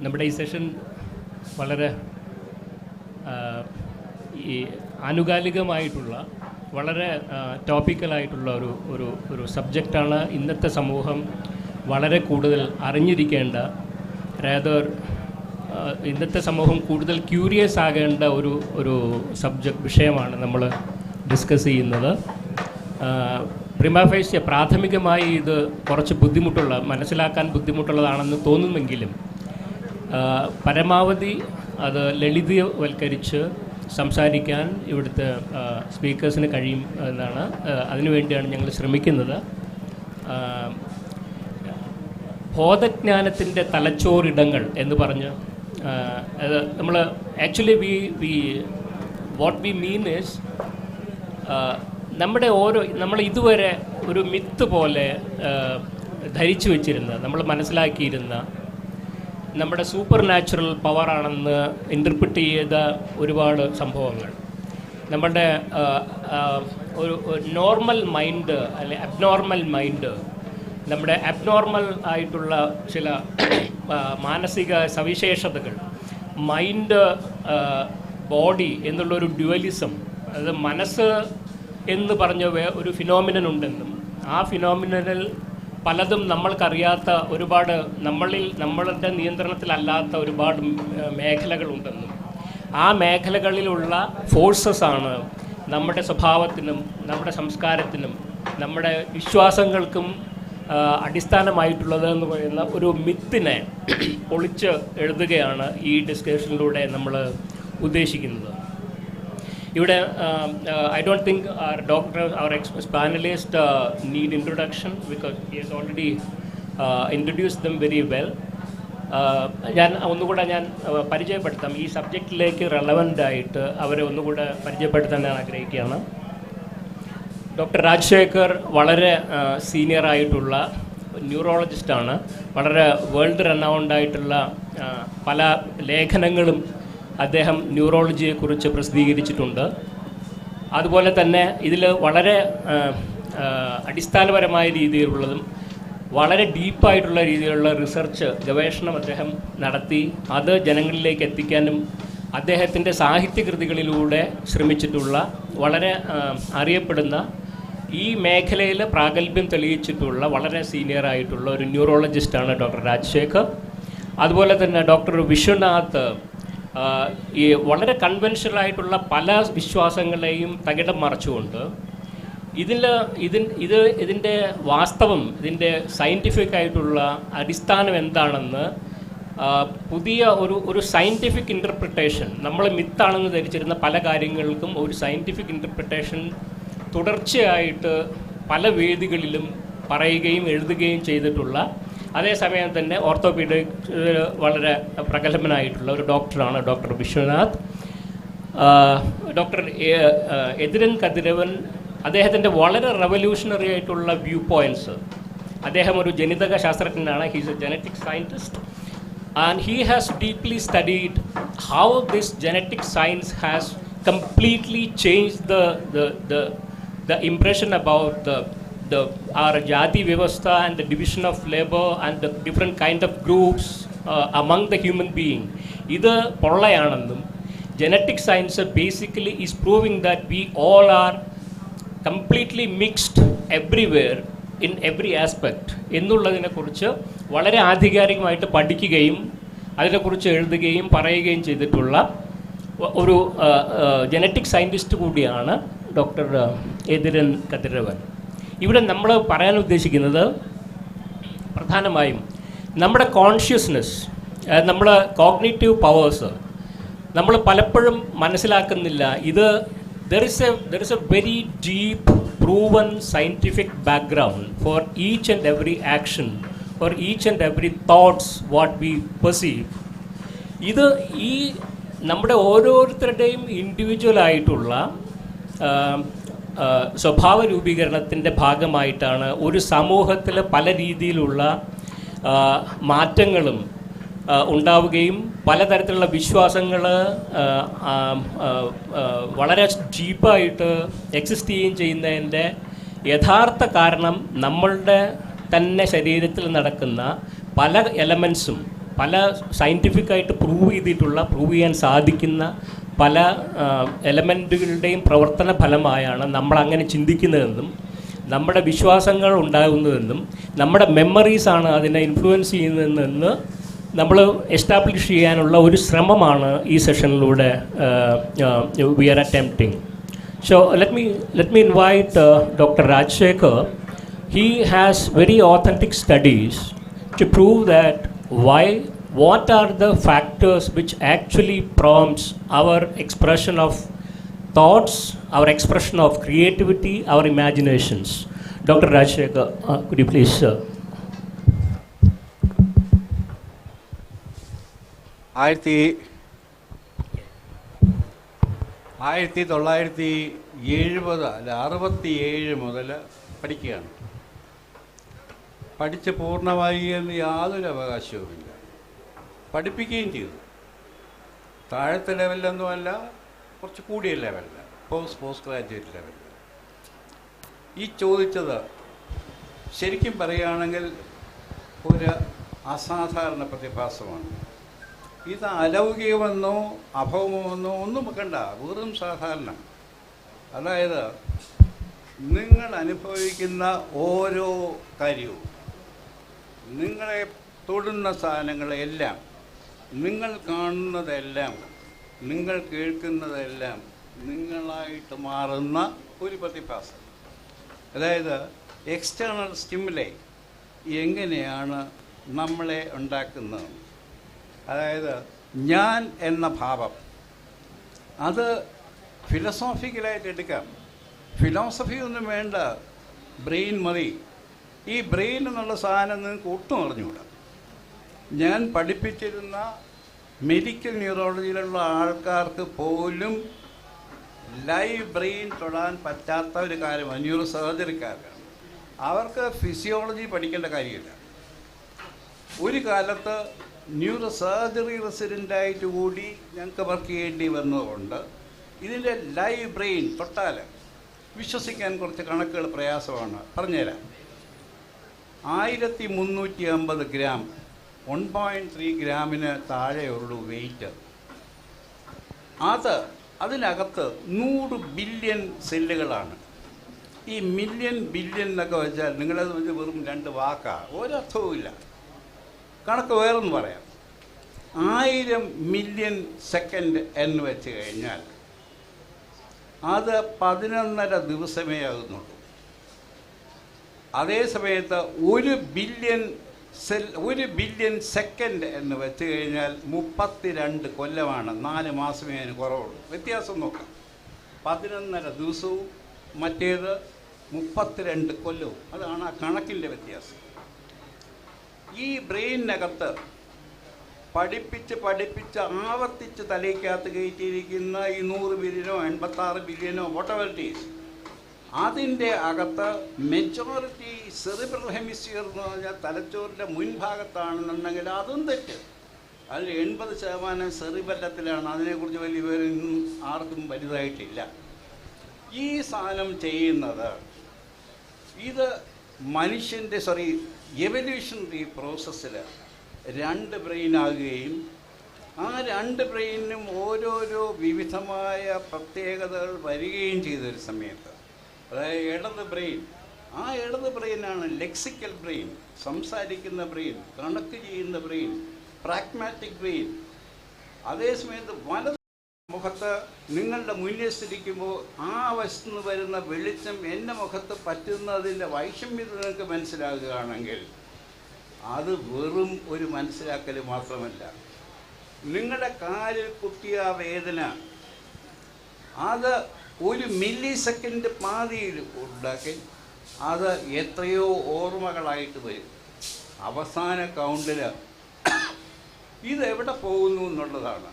നമ്മുടെ ഈ സെഷൻ വളരെ ഈ ആനുകാലികമായിട്ടുള്ള വളരെ ടോപ്പിക്കലായിട്ടുള്ള ഒരു സബ്ജക്റ്റാണ്. ഇന്നത്തെ സമൂഹം വളരെ കൂടുതൽ അറിഞ്ഞിരിക്കേണ്ട, rather ഇന്നത്തെ സമൂഹം കൂടുതൽ ക്യൂരിയസ് ആകേണ്ട ഒരു വിഷയമാണ് നമ്മൾ ഡിസ്കസ് ചെയ്യുന്നത്. പ്രിമാഫേഷ്യ പ്രാഥമികമായി ഇത് കുറച്ച് മനസ്സിലാക്കാൻ ബുദ്ധിമുട്ടുള്ളതാണെന്ന് തോന്നുമെങ്കിലും പരമാവധി അത് ലളിതവൽക്കരിച്ച് സംസാരിക്കാൻ ഇവിടുത്തെ സ്പീക്കേഴ്സിന് കഴിയും എന്നാണ്. അതിനുവേണ്ടിയാണ് ഞങ്ങൾ ശ്രമിക്കുന്നത്. ബോധജ്ഞാനത്തിൻ്റെ തലച്ചോറിടങ്ങൾ എന്ന് പറഞ്ഞ് നമ്മൾ actually what we mean is നമ്മൾ ഇതുവരെ ഒരു മിത്ത് പോലെ ധരിച്ചു വച്ചിരുന്ന, നമ്മൾ മനസ്സിലാക്കിയിരുന്ന നമ്മുടെ സൂപ്പർ നാച്ചുറൽ പവറാണെന്ന് ഇൻ്റർപ്രിറ്റ് ചെയ്ത ഒരുപാട് സംഭവങ്ങൾ നമ്മുടെ ഒരു നോർമൽ മൈൻഡ് അല്ലെ അബ്നോർമൽ മൈൻഡ്, നമ്മുടെ അബ്നോർമൽ ആയിട്ടുള്ള ചില മാനസിക സവിശേഷതകൾ, മൈൻഡ് ബോഡി എന്നുള്ളൊരു ഡ്യുവലിസം, അത് മനസ്സ് എന്ന് പറഞ്ഞ ഒരു ഫിനോമിനൻ ഉണ്ടെന്നും ആ ഫിനോമിനൽ പലതും നമ്മൾക്കറിയാത്ത ഒരുപാട് നമ്മളുടെ നിയന്ത്രണത്തിലല്ലാത്ത ഒരുപാട് മേഖലകളുണ്ടെന്നും ആ മേഖലകളിലുള്ള ഫോഴ്സസാണ് നമ്മുടെ സ്വഭാവത്തിനും നമ്മുടെ സംസ്കാരത്തിനും നമ്മുടെ വിശ്വാസങ്ങൾക്കും അടിസ്ഥാനമായിട്ടുള്ളത് എന്ന് പറയുന്ന ഒരു മിത്തിനെ പൊളിച്ച് എഴുതുകയാണ് ഈ ഡിസ്കഷനിലൂടെ നമ്മൾ ഉദ്ദേശിക്കുന്നത്. ഇവിടെ I don't think our panelists need introduction because he has already introduced them very well. ഞാൻ പരിചയപ്പെടുത്താം. ഈ സബ്ജക്റ്റിലേക്ക് റെലവൻ്റ് ആയിട്ട് അവരെ ഒന്നുകൂടെ പരിചയപ്പെടുത്താൻ ഞാൻ ആഗ്രഹിക്കുകയാണ്. ഡോക്ടർ രാജശേഖർ വളരെ സീനിയറായിട്ടുള്ള ന്യൂറോളജിസ്റ്റാണ്. വളരെ വേൾഡ് റെനൗണ്ട് ആയിട്ടുള്ള പല ലേഖനങ്ങളും അദ്ദേഹം ന്യൂറോളജിയെക്കുറിച്ച് പ്രസിദ്ധീകരിച്ചിട്ടുണ്ട്. അതുപോലെ തന്നെ ഇതിൽ വളരെ അടിസ്ഥാനപരമായ രീതിയിലുള്ളതും വളരെ ഡീപ്പായിട്ടുള്ള രീതിയിലുള്ള ഗവേഷണം അദ്ദേഹം നടത്തി അത് ജനങ്ങളിലേക്ക് എത്തിക്കാനും അദ്ദേഹത്തിൻ്റെ സാഹിത്യകൃതികളിലൂടെ ശ്രമിച്ചിട്ടുള്ള വളരെ അറിയപ്പെടുന്ന, ഈ മേഖലയിൽ പ്രാഗൽഭ്യം തെളിയിച്ചിട്ടുള്ള വളരെ സീനിയറായിട്ടുള്ള ഒരു ന്യൂറോളജിസ്റ്റാണ് ഡോക്ടർ രാജശേഖർ. അതുപോലെ തന്നെ ഡോക്ടർ വിശ്വനാഥ് ഈ വളരെ കൺവെൻഷനലായിട്ടുള്ള പല വിശ്വാസങ്ങളെയും തകിടം മറിച്ചുകൊണ്ട് ഇതിൻ്റെ വാസ്തവം, ഇതിൻ്റെ സയൻറ്റിഫിക് ആയിട്ടുള്ള അടിസ്ഥാനം എന്താണെന്ന് പുതിയ ഒരു സയൻറ്റിഫിക് ഇൻ്റർപ്രിട്ടേഷൻ, നമ്മൾ മിത്താണെന്ന് ധരിച്ചിരുന്ന പല കാര്യങ്ങൾക്കും ഒരു സയൻറ്റിഫിക് ഇൻ്റർപ്രിട്ടേഷൻ തുടർച്ചയായിട്ട് പല വേദികളിലും പറയുകയും എഴുതുകയും ചെയ്തിട്ടുള്ള, അതേസമയം തന്നെ ഓർത്തോപീഡിക് വളരെ പ്രഗത്ഭനായിട്ടുള്ള ഒരു ഡോക്ടറാണ് ഡോക്ടർ വിശ്വനാഥ്. ഡോക്ടർ എതിരൻ കതിരവൻ, അദ്ദേഹത്തിൻ്റെ വളരെ റെവല്യൂഷണറി ആയിട്ടുള്ള വ്യൂ പോയിൻറ്റ്സ്. അദ്ദേഹം ഒരു ജനിതക ശാസ്ത്രജ്ഞനാണ്. He's A genetic scientist and he has deeply studied how this genetic science has completely changed the impression about our jati vyavastha and the division of labor and the different kind of groups among the human being. Idu pollayanannum genetic science basically is proving that we all are completely mixed everywhere in every aspect എന്നുള്ളതിനെ കുറിച്ച് വളരെ ആധികാരികമായിട്ട് പഠിക്കുകയും അതിനെക്കുറിച്ച് എഴുതുകയും പറയുകയും ചെയ്തിട്ടുള്ള ഒരു ജനറ്റിക് സയൻറ്റിസ്റ്റ് കൂടിയാണ് ഡോക്ടർ എതിരൻ കതിരവൻ. ഇവിടെ നമ്മൾ പറയാൻ ഉദ്ദേശിക്കുന്നത് പ്രധാനമായും നമ്മുടെ കോൺഷ്യസ്നെസ്, നമ്മൾ കോഗ്നിറ്റീവ് പവേഴ്സ് നമ്മൾ പലപ്പോഴും മനസ്സിലാക്കുന്നില്ല. there is a very deep proven scientific background for each and every action, for each and every thoughts what we perceive. ഈ നമ്മുടെ ഓരോരുത്തരുടെയും ഇൻഡിവിജ്വലായിട്ടുള്ള സ്വഭാവ രൂപീകരണത്തിൻ്റെ ഭാഗമായിട്ടാണ് ഒരു സമൂഹത്തിൽ പല രീതിയിലുള്ള മാറ്റങ്ങളും ഉണ്ടാവുകയും പലതരത്തിലുള്ള വിശ്വാസങ്ങൾ വളരെ ഡീപ്പായിട്ട് എക്സിസ്റ്റ് ചെയ്യുന്നതിൻ്റെ യഥാർത്ഥ കാരണം നമ്മളുടെ തന്നെ ശരീരത്തിൽ നടക്കുന്ന പല എലമെൻസും പല സയൻറ്റിഫിക്കായിട്ട് പ്രൂവ് ചെയ്യാൻ സാധിക്കുന്ന പല എലമെൻറ്റുകളുടെയും പ്രവർത്തന ഫലമായാണ് നമ്മളങ്ങനെ ചിന്തിക്കുന്നതെന്നും നമ്മുടെ വിശ്വാസങ്ങൾ ഉണ്ടാകുന്നതെന്നും നമ്മുടെ മെമ്മറീസാണ് അതിനെ ഇൻഫ്ലുവൻസ് ചെയ്യുന്നതെന്ന് നമ്മൾ എസ്റ്റാബ്ലിഷ് ചെയ്യാനുള്ള ഒരു ശ്രമമാണ് ഈ സെഷനിലൂടെ we are attempting. So let me invite Dr. Rajshekhar. He has very authentic studies to prove that what are the factors which actually prompts our expression of thoughts, our expression of creativity, our imaginations. Dr. Rajshekhar, could you please 1967 മുതൽ പഠിക്കുകയാണ്. പഠിച്ച് പൂർണ്ണമായി എന്ന് യാതൊരു അവകാശവുമില്ല. പഠിപ്പിക്കുകയും ചെയ്തു. താഴത്തെ ലെവലിലൊന്നുമല്ല, കുറച്ച് കൂടിയ ലെവലിൽ, പോസ്റ്റ് ഗ്രാജുവേറ്റ് ലെവലിൽ. ഈ ചോദിച്ചത് ശരിക്കും പറയുകയാണെങ്കിൽ ഒരു അസാധാരണ പ്രതിഭാസമാണ്. ഇത് അലൗകികമെന്നോ അഭൗമമെന്നോ ഒന്നും വെക്കണ്ട, വെറും സാധാരണ. അതായത് നിങ്ങൾ അനുഭവിക്കുന്ന ഓരോ കാര്യവും, നിങ്ങളെ തൊടുന്ന സാധനങ്ങളെല്ലാം, നിങ്ങൾ കാണുന്നതെല്ലാം, നിങ്ങൾ കേൾക്കുന്നതെല്ലാം നിങ്ങളായിട്ട് മാറുന്ന ഒരു പ്രതിഭാസം. അതായത് എക്സ്റ്റേണൽ സ്റ്റിമുലൈ എങ്ങനെയാണ് നമ്മളെ ഉണ്ടാക്കുന്നത്. അതായത് ഞാൻ എന്ന ഭാവം, അത് ഫിലോസോഫിക്കലായിട്ട് എടുക്കാം. ഫിലോസഫി ഒന്നും വേണ്ട, ബ്രെയിൻ മതി. ഈ ബ്രെയിൻ എന്നുള്ള സാധനം നിങ്ങൾക്ക് ഒട്ടും അറിഞ്ഞുകൂടാ. ഞാൻ പഠിപ്പിച്ചിരുന്ന മെഡിക്കൽ ന്യൂറോളജിയിലുള്ള ആൾക്കാർക്ക് പോലും ലൈവ് ബ്രെയിൻ തൊടാൻ പറ്റാത്ത ഒരു കാര്യമാണ് ന്യൂറോ സർജറിക്കാരാണ്. അവർക്ക് ഫിസിയോളജി പഠിക്കേണ്ട കാര്യമില്ല. ഒരു കാലത്ത് ന്യൂറോ സർജറി റെസിഡൻ്റായിട്ട് കൂടി ഞങ്ങൾക്ക് വർക്ക് ചെയ്യേണ്ടി വന്നതുകൊണ്ട് ഇതിൻ്റെ ലൈവ് ബ്രെയിൻ തൊട്ടാൽ വിശ്വസിക്കാൻ കുറച്ച് കണക്കുകൾ പ്രയാസമാണ്. പറഞ്ഞുതരാം. 1350 ഗ്രാം, 1.3 ഗ്രാമിന് താഴെയുള്ളൂ വെയിറ്റ്. അതിനകത്ത് 100 ബില്യൺ സെല്ലുകളാണ്. ഈ മില്യൺ ബില്യൺ എന്നൊക്കെ വെച്ചാൽ നിങ്ങളത് വെച്ച് വെറും 2 വാക്കാണ്, ഒരർത്ഥവുമില്ല. കണക്ക് വേറൊന്ന് പറയാം. 1000 മില്യൺ സെക്കൻഡ് എന്ന് വെച്ച് കഴിഞ്ഞാൽ അത് 11.5 ദിവസമേ ആകുന്നുള്ളൂ. അതേ സമയത്ത് 1 ബില്യൺ സെക്കൻഡ് എന്ന് വെച്ച് കഴിഞ്ഞാൽ 32 കൊല്ലമാണ്. 4 മാസമേ അതിന് കുറവുള്ളൂ. വ്യത്യാസം നോക്കാം. 11.5 ദിവസവും മറ്റേത് 32 കൊല്ലവും. അതാണ് ആ കണക്കിൻ്റെ വ്യത്യാസം. ഈ ബ്രെയിനകത്ത് പഠിപ്പിച്ച് ആവർത്തിച്ച് തലയ്ക്കകത്ത് കയറ്റിയിരിക്കുന്ന ഈ 100 ബില്യനോ 86 ബില്യനോ വോട്ടെവർ ഇറ്റ് ഈസ്, അതിൻ്റെ അകത്ത് മെജോറിറ്റി സെറിബ്രൽ ഹെമിസ്ഫിയർ എന്ന് പറഞ്ഞാൽ തലച്ചോറിൻ്റെ മുൻഭാഗത്താണെന്നുണ്ടെങ്കിൽ അതും തെറ്റ്. അതിൽ 80% സെറിബെല്ലത്തിലാണ്. അതിനെക്കുറിച്ച് വലിയ വിവരമൊന്നും ആർക്കും വലുതായിട്ടില്ല. ഈ സാധനം ചെയ്യുന്നത് ഇത് മനുഷ്യൻ്റെ എവല്യൂഷണറി പ്രോസസ്സിൽ 2 ബ്രെയിനാകുകയും ആ 2 ബ്രെയിനും ഓരോരോ വിവിധമായ പ്രത്യേകതകൾ വരികയും ചെയ്തൊരു സമയത്ത്, അതായത് ഇടത് ബ്രെയിനാണ് ലെക്സിക്കൽ ബ്രെയിൻ, സംസാരിക്കുന്ന ബ്രെയിൻ, കണക്ക് ചെയ്യുന്ന ബ്രെയിൻ, പ്രാഗ്മാറ്റിക് ബ്രെയിൻ. അതേസമയത്ത് വലത് മുഖത്ത് നിങ്ങളുടെ മുന്നിൽ സ്ഥിരിക്കുമ്പോൾ ആ വശത്തുനിന്ന് വരുന്ന വെളിച്ചം എൻ്റെ മുഖത്ത് പറ്റുന്നതിൻ്റെ വൈഷമ്യത നിങ്ങൾക്ക് മനസ്സിലാകുകയാണെങ്കിൽ അത് വെറും ഒരു മനസ്സിലാക്കൽ മാത്രമല്ല. നിങ്ങളുടെ കാലിൽ കുത്തിയ വേദന അത് 1 മില്ലി സെക്കൻഡ് പാതിയിൽ ഉണ്ടാക്കി അത് എത്രയോ ഓർമ്മകളായിട്ട് വരും. അവസാന കൗണ്ടിൽ ഇതെവിടെ പോകുന്നു എന്നുള്ളതാണ്.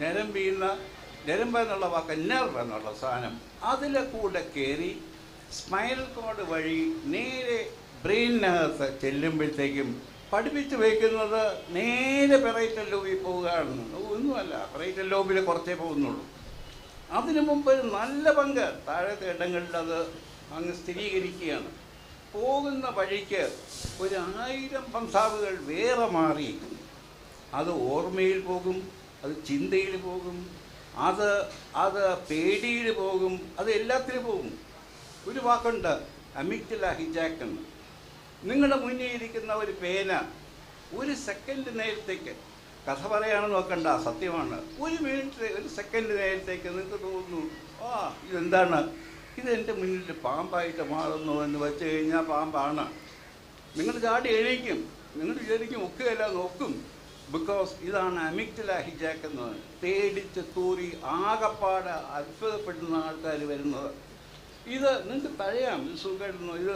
ഞരമ്പ് എന്നുള്ള വാക്ക് നെർവ് എന്നുള്ള സാധനം അതിലെ കൂടെ കയറി സ്പൈനൽ കോഡ് വഴി നേരെ ബ്രെയിനകത്ത് ചെല്ലുമ്പോഴത്തേക്കും പഠിപ്പിച്ച് വയ്ക്കുന്നത് നേരെ പെറൈറ്റൽ ലോബിൽ പോവുകയാണെന്ന്. ഒന്നുമല്ല, പെറൈറ്റൽ ലോബിൽ കുറച്ചേ പോകുന്നുള്ളൂ. അതിനു മുമ്പ് നല്ല പങ്ക് താഴത്തെ ഇടങ്ങളിൽ അത് അങ്ങ് സ്ഥിരീകരിക്കുകയാണ്. പോകുന്ന വഴിക്ക് 1000 പന്താവുകൾ വേറെ മാറി അത് ഓർമ്മയിൽ പോകും, അത് ചിന്തയിൽ പോകും, അത് അത് പേടിയിൽ പോകും, അത് എല്ലാത്തിനും പോകും. ഒരു വാക്കുണ്ട് അമിഗ്ഡല ഹിജാക്ക് എന്ന്. നിങ്ങളുടെ മുന്നിൽ ഇരിക്കുന്ന ഒരു പേന ഒരു സെക്കൻഡ് നേരത്തേക്ക്, കഥ പറയാണെന്ന് നോക്കണ്ട, സത്യമാണ്, ഒരു മിനിറ്റ് ഒരു സെക്കൻഡ് നേരത്തേക്ക് നിങ്ങൾക്ക് തോന്നുന്നു ഇതെന്താണ്, ഇതെൻ്റെ മുന്നിൽ പാമ്പായിട്ട് മാറുന്നു എന്ന് വെച്ച് കഴിഞ്ഞാൽ പാമ്പാണ്. നിങ്ങൾ ചാടി എണീക്കും, നിങ്ങൾ വിചാരിക്കും ഒക്കുകയല്ല, നോക്കും. ബിക്കോസ് ഇതാണ് അമിഗ്ഡല ഹിജാക്ക് എന്ന് പറയുന്നത്. പേടിച്ച് തൂറി ആകപ്പാട് അത്ഭുതപ്പെടുന്ന ആൾക്കാർ വരുന്നത്. ഇത് നിങ്ങൾക്ക് തഴയാം, ഇത് സുഖമായിരുന്നു, ഇത്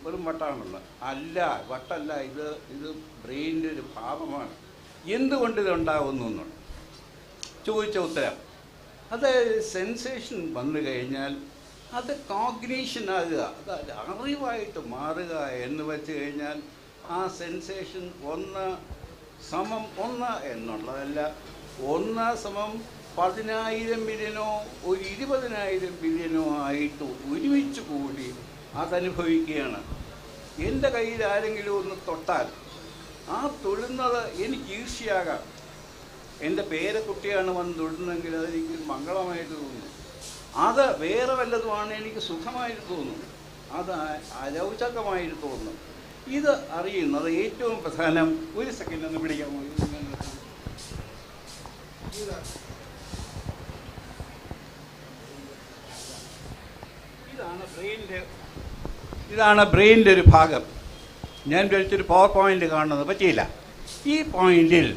വെറും വട്ടാണല്ലോ. അല്ല, വട്ടല്ല, ഇത് ബ്രെയിനിൻ്റെ ഒരു ഭാവമാണ്. എന്തുകൊണ്ട് ഇതുണ്ടാകുന്നു എന്നുള്ളത് ചോദിച്ച ഉത്തരം, അതായത് സെൻസേഷൻ വന്നു കഴിഞ്ഞാൽ അത് കോഗ്നീഷൻ ആകുക, അത് അറിവായിട്ട് മാറുക എന്ന് വെച്ച് കഴിഞ്ഞാൽ ആ സെൻസേഷൻ 1 എന്നുള്ളതല്ല, 1 = 10,000 ബില്യനോ ഒരു 20,000 ബില്യനോ ആയിട്ട് ഒരുമിച്ച് കൂടി അതനുഭവിക്കുകയാണ്. എൻ്റെ കയ്യിൽ ആരെങ്കിലും ഒന്ന് തൊട്ടാൽ ആ തൊടുന്നത് എനിക്ക് ഈർഷ്യയാകാം. എൻ്റെ പേരക്കുട്ടിയാണ് വന്ന് തൊടുന്നെങ്കിൽ അതെനിക്ക് മംഗളമായിട്ട് തോന്നുന്നു. അത് വേറെ വല്ലതുമാണ് എനിക്ക് സുഖമായിട്ട് തോന്നുന്നു, അത് അരോചകമായിട്ട് തോന്നുന്നു. ഇത് അറിയുന്നത് ഏറ്റവും പ്രധാനം. ഒരു സെക്കൻഡ് ഒന്ന് പിടിക്കാമോ? ഇതാണ് ബ്രെയിനിൻ്റെ ഒരു ഭാഗം. ഞാൻ വിളിച്ചൊരു പവർ പോയിന്റ് കാണുന്നത് പറ്റിയില്ല. ഈ പോയിന്റിൽ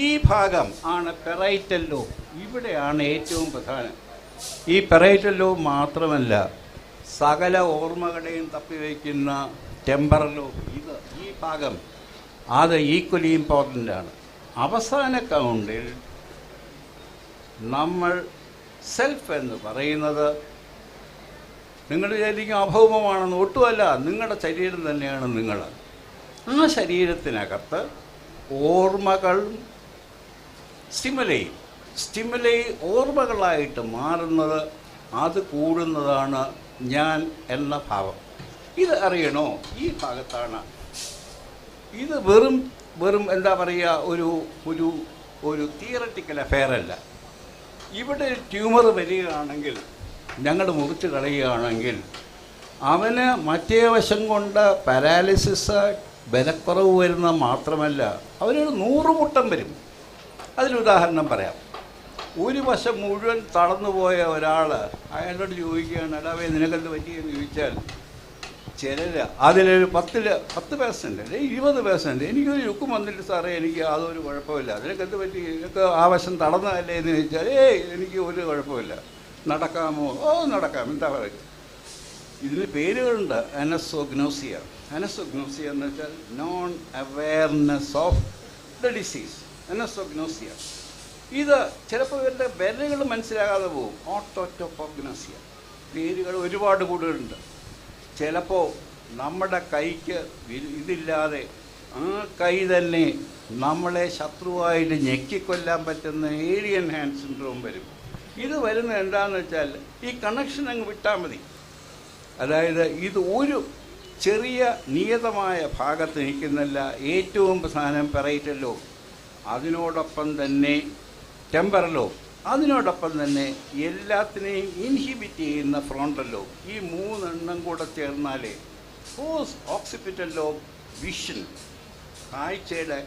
ഈ ഭാഗം ആണ് പെറൈറ്റൽ ലോബ്. ഇവിടെയാണ് ഏറ്റവും പ്രധാനം. ഈ പെറൈറ്റൽ ലോബ് മാത്രമല്ല, സകല ഓർമ്മകളെയും തപ്പിവയ്ക്കുന്ന ടെമ്പറൽ ലോബ്, ഈ ഭാഗം അത് ഈക്വലി ഇമ്പോർട്ടൻ്റ് ആണ്. അവസാന കൗണ്ടിൽ നമ്മൾ സെൽഫ് എന്ന് പറയുന്നത് നിങ്ങൾ വിചാരിക്കും അഭൗമമാണെന്ന്, ഒട്ടുമല്ല. നിങ്ങളുടെ ശരീരം തന്നെയാണ് നിങ്ങൾ. ആ ശരീരത്തിനകത്ത് ഓർമ്മകൾ സ്റ്റിമുലൈ ഓർമ്മകളായിട്ട് മാറുന്നത്, അത് കൂടുന്നതാണ് ഞാൻ എന്ന ഭാവം. ഇത് അറിയണോ? ഈ ഭാഗത്താണ്. ഇത് വെറും എന്താ പറയുക, ഒരു തിയററ്റിക്കൽ അഫെയർ അല്ല. ഇവിടെ ട്യൂമർ വരികയാണെങ്കിൽ, ഞങ്ങൾ മുറിച്ച് കളയുകയാണെങ്കിൽ, അവന് മറ്റേ വശം കൊണ്ട് പാരാലിസിസ്, ബലക്കുറവ് വരുന്ന മാത്രമല്ല, അവനൊരു 100 മുട്ടം വരും. അതിനുദാഹരണം പറയാം. ഒരു വശം മുഴുവൻ തളർന്നുപോയ ഒരാൾ അയാളോട് ചോദിക്കുകയാണ്, അടാവേ നിനക്കെന്ത് പറ്റിയെന്ന് ചോദിച്ചാൽ, ചിലർ അതിലൊരു 10% അല്ലെങ്കിൽ 20% എനിക്കൊരു യുക്കും വന്നിട്ട് സാറേ, എനിക്ക് യാതൊരു കുഴപ്പമില്ല, നിനക്കെന്ത് പറ്റി, നിനക്ക് ആ വശം തളർന്നതല്ലേ എന്ന് ചോദിച്ചാൽ, എനിക്ക് ഒരു കുഴപ്പമില്ല, നടക്കാമോ? നടക്കാം. എന്താ പറയുക? ഇതിന് പേരുകളുണ്ട്. അനസോഗ്നോസിയ എന്ന് വെച്ചാൽ non awareness of the disease, anosognosia. ഇത് ചിലപ്പോൾ ഇവരുടെ വിരലുകൾ മനസ്സിലാകാതെ പോകും. ഓട്ടോറ്റോപ്പോഗ്നോസിയ. പേരുകൾ ഒരുപാട് കൂടുതലുണ്ട്. ചിലപ്പോൾ നമ്മുടെ കൈക്ക് ഇതില്ലാതെ ആ കൈ തന്നെ നമ്മളെ ശത്രുവായിട്ട് ഞെക്കിക്കൊല്ലാൻ പറ്റുന്ന ഏലിയൻ ഹാൻഡ് സിൻഡ്രോം വരും. ഇത് വരുന്നത് എന്താണെന്ന് വെച്ചാൽ, ഈ കണക്ഷൻ അങ്ങ് വിട്ടാൽ മതി. അതായത് ഇത് ഒരു ചെറിയ നിയതമായ ഭാഗത്ത് നിൽക്കുന്നില്ല. ഏറ്റവും പ്രധാനം പെറൈറ്റൽ ലോബ്, അതിനോടൊപ്പം തന്നെ ടെമ്പറൽ ലോബ്, അതിനോടൊപ്പം തന്നെ എല്ലാത്തിനെയും ഇൻഹിബിറ്റ് ചെയ്യുന്ന ഫ്രോണ്ടൽ ലോബ്. ഈ 3 കൂടെ ചേർന്നാലേ പോസ്റ്റ് ഓക്സിപിറ്റൽ ലോബ് വിഷൻ, കാഴ്ചയുടെ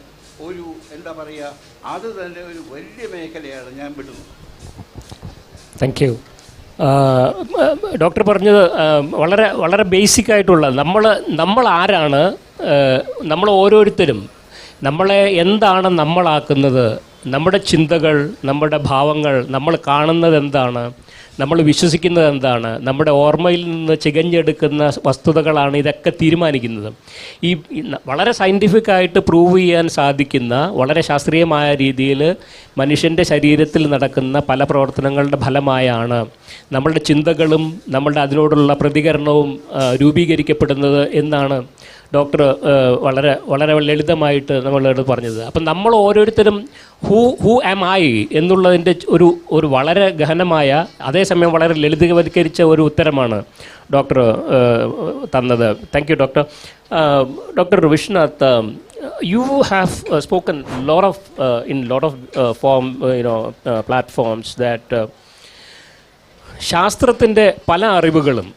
ഒരു എന്താ പറയുക, അത് തന്നെ ഒരു വലിയ മേഖലയാണ്. ഞാൻ വിടുന്നു. Thank you. ഡോക്ടർ പറഞ്ഞത് വളരെ വളരെ ബേസിക് ആയിട്ടുള്ള, നമ്മൾ ആരാണ്, നമ്മൾ ഓരോരുത്തരും നമ്മളെ എന്താണ് നമ്മളാക്കുന്നത്, നമ്മുടെ ചിന്തകൾ, നമ്മുടെ ഭാവങ്ങൾ, നമ്മൾ കാണുന്നത് എന്താണ്, നമ്മൾ വിശ്വസിക്കുന്നത് എന്താണ്, നമ്മുടെ ഓർമ്മയിൽ നിന്ന് ചികഞ്ഞെടുക്കുന്ന വസ്തുതകളാണ് ഇതൊക്കെ തീരുമാനിക്കുന്നത്. ഈ വളരെ സയൻറ്റിഫിക്കായിട്ട് പ്രൂവ് ചെയ്യാൻ സാധിക്കുന്ന, വളരെ ശാസ്ത്രീയമായ രീതിയിൽ മനുഷ്യൻ്റെ ശരീരത്തിൽ നടക്കുന്ന പല പ്രവർത്തനങ്ങളുടെ ഫലമായാണ് നമ്മളുടെ ചിന്തകളും നമ്മളുടെ അതിനോടുള്ള പ്രതികരണവും രൂപീകരിക്കപ്പെടുന്നത് എന്നാണ് ഡോക്ടർ വളരെ വളരെ ലളിതമായിട്ട് നമ്മളോട് പറഞ്ഞത്. അപ്പം നമ്മൾ ഓരോരുത്തരും ഹൂ ആം ഐ എന്നുള്ളതിൻ്റെ ഒരു വളരെ ഗഹനമായ, അതേസമയം വളരെ ലളിതവൽക്കരിച്ച ഒരു ഉത്തരമാണ് ഡോക്ടർ തന്നത്. Thank you doctor. Doctor Vishwanath, you have spoken lot of in lot of platforms that ശാസ്ത്രത്തിൻ്റെ പല അറിവുകളും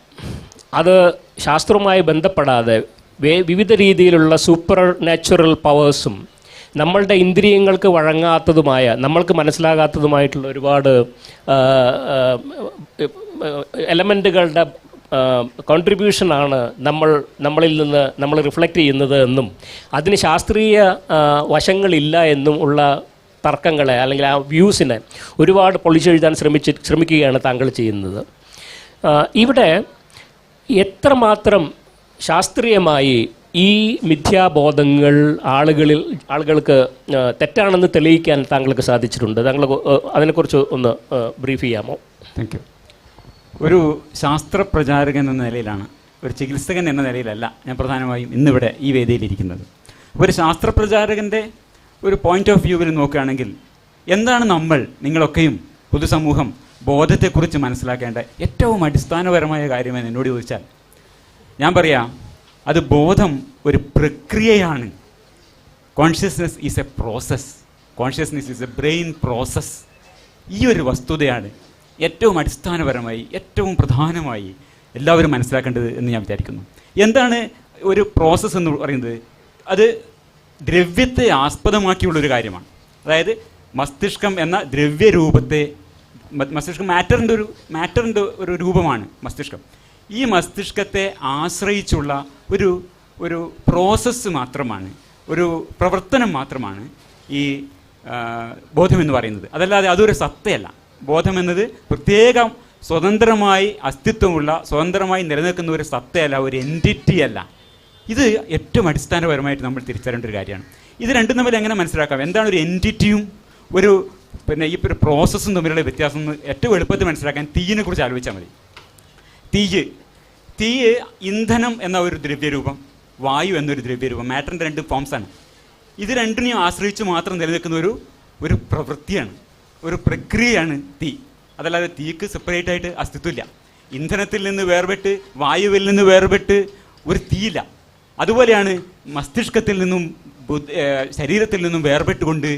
അത് ശാസ്ത്രവുമായി ബന്ധപ്പെടാതെ വിവിധ രീതിയിലുള്ള സൂപ്പർ നാച്ചുറൽ പവേഴ്സും നമ്മളുടെ ഇന്ദ്രിയങ്ങൾക്ക് വഴങ്ങാത്തതുമായ നമ്മൾക്ക് മനസ്സിലാകാത്തതുമായിട്ടുള്ള ഒരുപാട് എലമെൻറ്റുകളുടെ കോൺട്രിബ്യൂഷനാണ് നമ്മളിൽ നിന്ന് നമ്മൾ റിഫ്ലക്റ്റ് ചെയ്യുന്നത് എന്നും അതിന് ശാസ്ത്രീയ വശങ്ങളില്ല എന്നും ഉള്ള തർക്കങ്ങളെ അല്ലെങ്കിൽ ആ വ്യൂസിനെ ഒരുപാട് പൊളിച്ചെഴുതാൻ ശ്രമിക്കുകയാണ് താങ്കൾ ചെയ്യുന്നത്. ഇവിടെ എത്രമാത്രം ശാസ്ത്രീയമായി ഈ മിഥ്യാബോധങ്ങൾ ആളുകൾക്ക് തെറ്റാണെന്ന് തെളിയിക്കാൻ താങ്കൾക്ക് സാധിച്ചിട്ടുണ്ട്? താങ്കൾ അതിനെക്കുറിച്ച് ഒന്ന് ബ്രീഫ് ചെയ്യാമോ? Thank you. ഒരു ശാസ്ത്രപ്രചാരകൻ എന്ന നിലയിലാണ്, ഒരു ചികിത്സകൻ എന്ന നിലയിലല്ല ഞാൻ പ്രധാനമായും ഇന്നിവിടെ ഈ വേദിയിലിരിക്കുന്നത്. ഒരു ശാസ്ത്രപ്രചാരകൻ്റെ ഒരു പോയിന്റ് ഓഫ് വ്യൂവിൽ നോക്കുകയാണെങ്കിൽ എന്താണ് നിങ്ങളൊക്കെയും പൊതുസമൂഹം ബോധത്തെക്കുറിച്ച് മനസ്സിലാക്കേണ്ട ഏറ്റവും അടിസ്ഥാനപരമായ കാര്യമെന്ന് എന്നോട് ചോദിച്ചാൽ ഞാൻ പറയാം, അത് ബോധം ഒരു പ്രക്രിയയാണ്. Consciousness is A process. Consciousness is A brain process. ഈ ഒരു വസ്തുതയാണ് ഏറ്റവും അടിസ്ഥാനപരമായി ഏറ്റവും പ്രധാനമായി എല്ലാവരും മനസ്സിലാക്കേണ്ടത് എന്ന് ഞാൻ വിചാരിക്കുന്നു. എന്താണ് ഒരു പ്രോസസ്സ് എന്ന് പറയുന്നത്? അത് ദ്രവ്യത്തെ ആസ്പദമാക്കിയുള്ളൊരു കാര്യമാണ്. അതായത് മസ്തിഷ്കം എന്ന ദ്രവ്യരൂപത്തെ, മസ്തിഷ്കം മാറ്ററിൻ്റെ ഒരു രൂപമാണ് മസ്തിഷ്കം. ഈ മസ്തിഷ്കത്തെ ആശ്രയിച്ചുള്ള ഒരു പ്രോസസ്സ് മാത്രമാണ്, ഒരു പ്രവർത്തനം മാത്രമാണ് ഈ ബോധമെന്ന് പറയുന്നത്. അതല്ലാതെ അതൊരു സത്തയല്ല. ബോധമെന്നത് പ്രത്യേകം സ്വതന്ത്രമായി അസ്തിത്വമുള്ള, സ്വതന്ത്രമായി നിലനിൽക്കുന്ന ഒരു സത്തയല്ല, ഒരു എൻറ്റിറ്റി അല്ല. ഇത് ഏറ്റവും അടിസ്ഥാനപരമായിട്ട് നമ്മൾ തിരിച്ചറിയേണ്ട ഒരു കാര്യമാണ്. ഇത് രണ്ടും തമ്മിൽ എങ്ങനെ മനസ്സിലാക്കാം? എന്താണ് ഒരു എൻറ്റിറ്റിയും ഈ ഒരു പ്രോസസ്സും തമ്മിലുള്ള വ്യത്യാസം ഏറ്റവും എളുപ്പത്തിൽ മനസ്സിലാക്കാൻ തീയിനെ കുറിച്ച് ആലോചിച്ചാൽ മതി. തീ ഇന്ധനം എന്ന ഒരു ദ്രവ്യരൂപം, വായു എന്നൊരു ദ്രവ്യരൂപം, മാറ്ററിൻ്റെ 2 ഫോംസാണ്. ഇത് രണ്ടിനെയും ആശ്രയിച്ച് മാത്രം നിലനിൽക്കുന്ന ഒരു പ്രവൃത്തിയാണ്, ഒരു പ്രക്രിയയാണ് തീ. അതല്ലാതെ തീക്ക് സെപ്പറേറ്റ് ആയിട്ട് അസ്തിത്വമില്ല. ഇന്ധനത്തിൽ നിന്ന് വേർപെട്ട്, വായുവിൽ നിന്ന് വേർപെട്ട് ഒരു തീയില്ല. അതുപോലെയാണ് മസ്തിഷ്കത്തിൽ നിന്നും ശരീരത്തിൽ നിന്നും വേർപെട്ടുകൊണ്ട്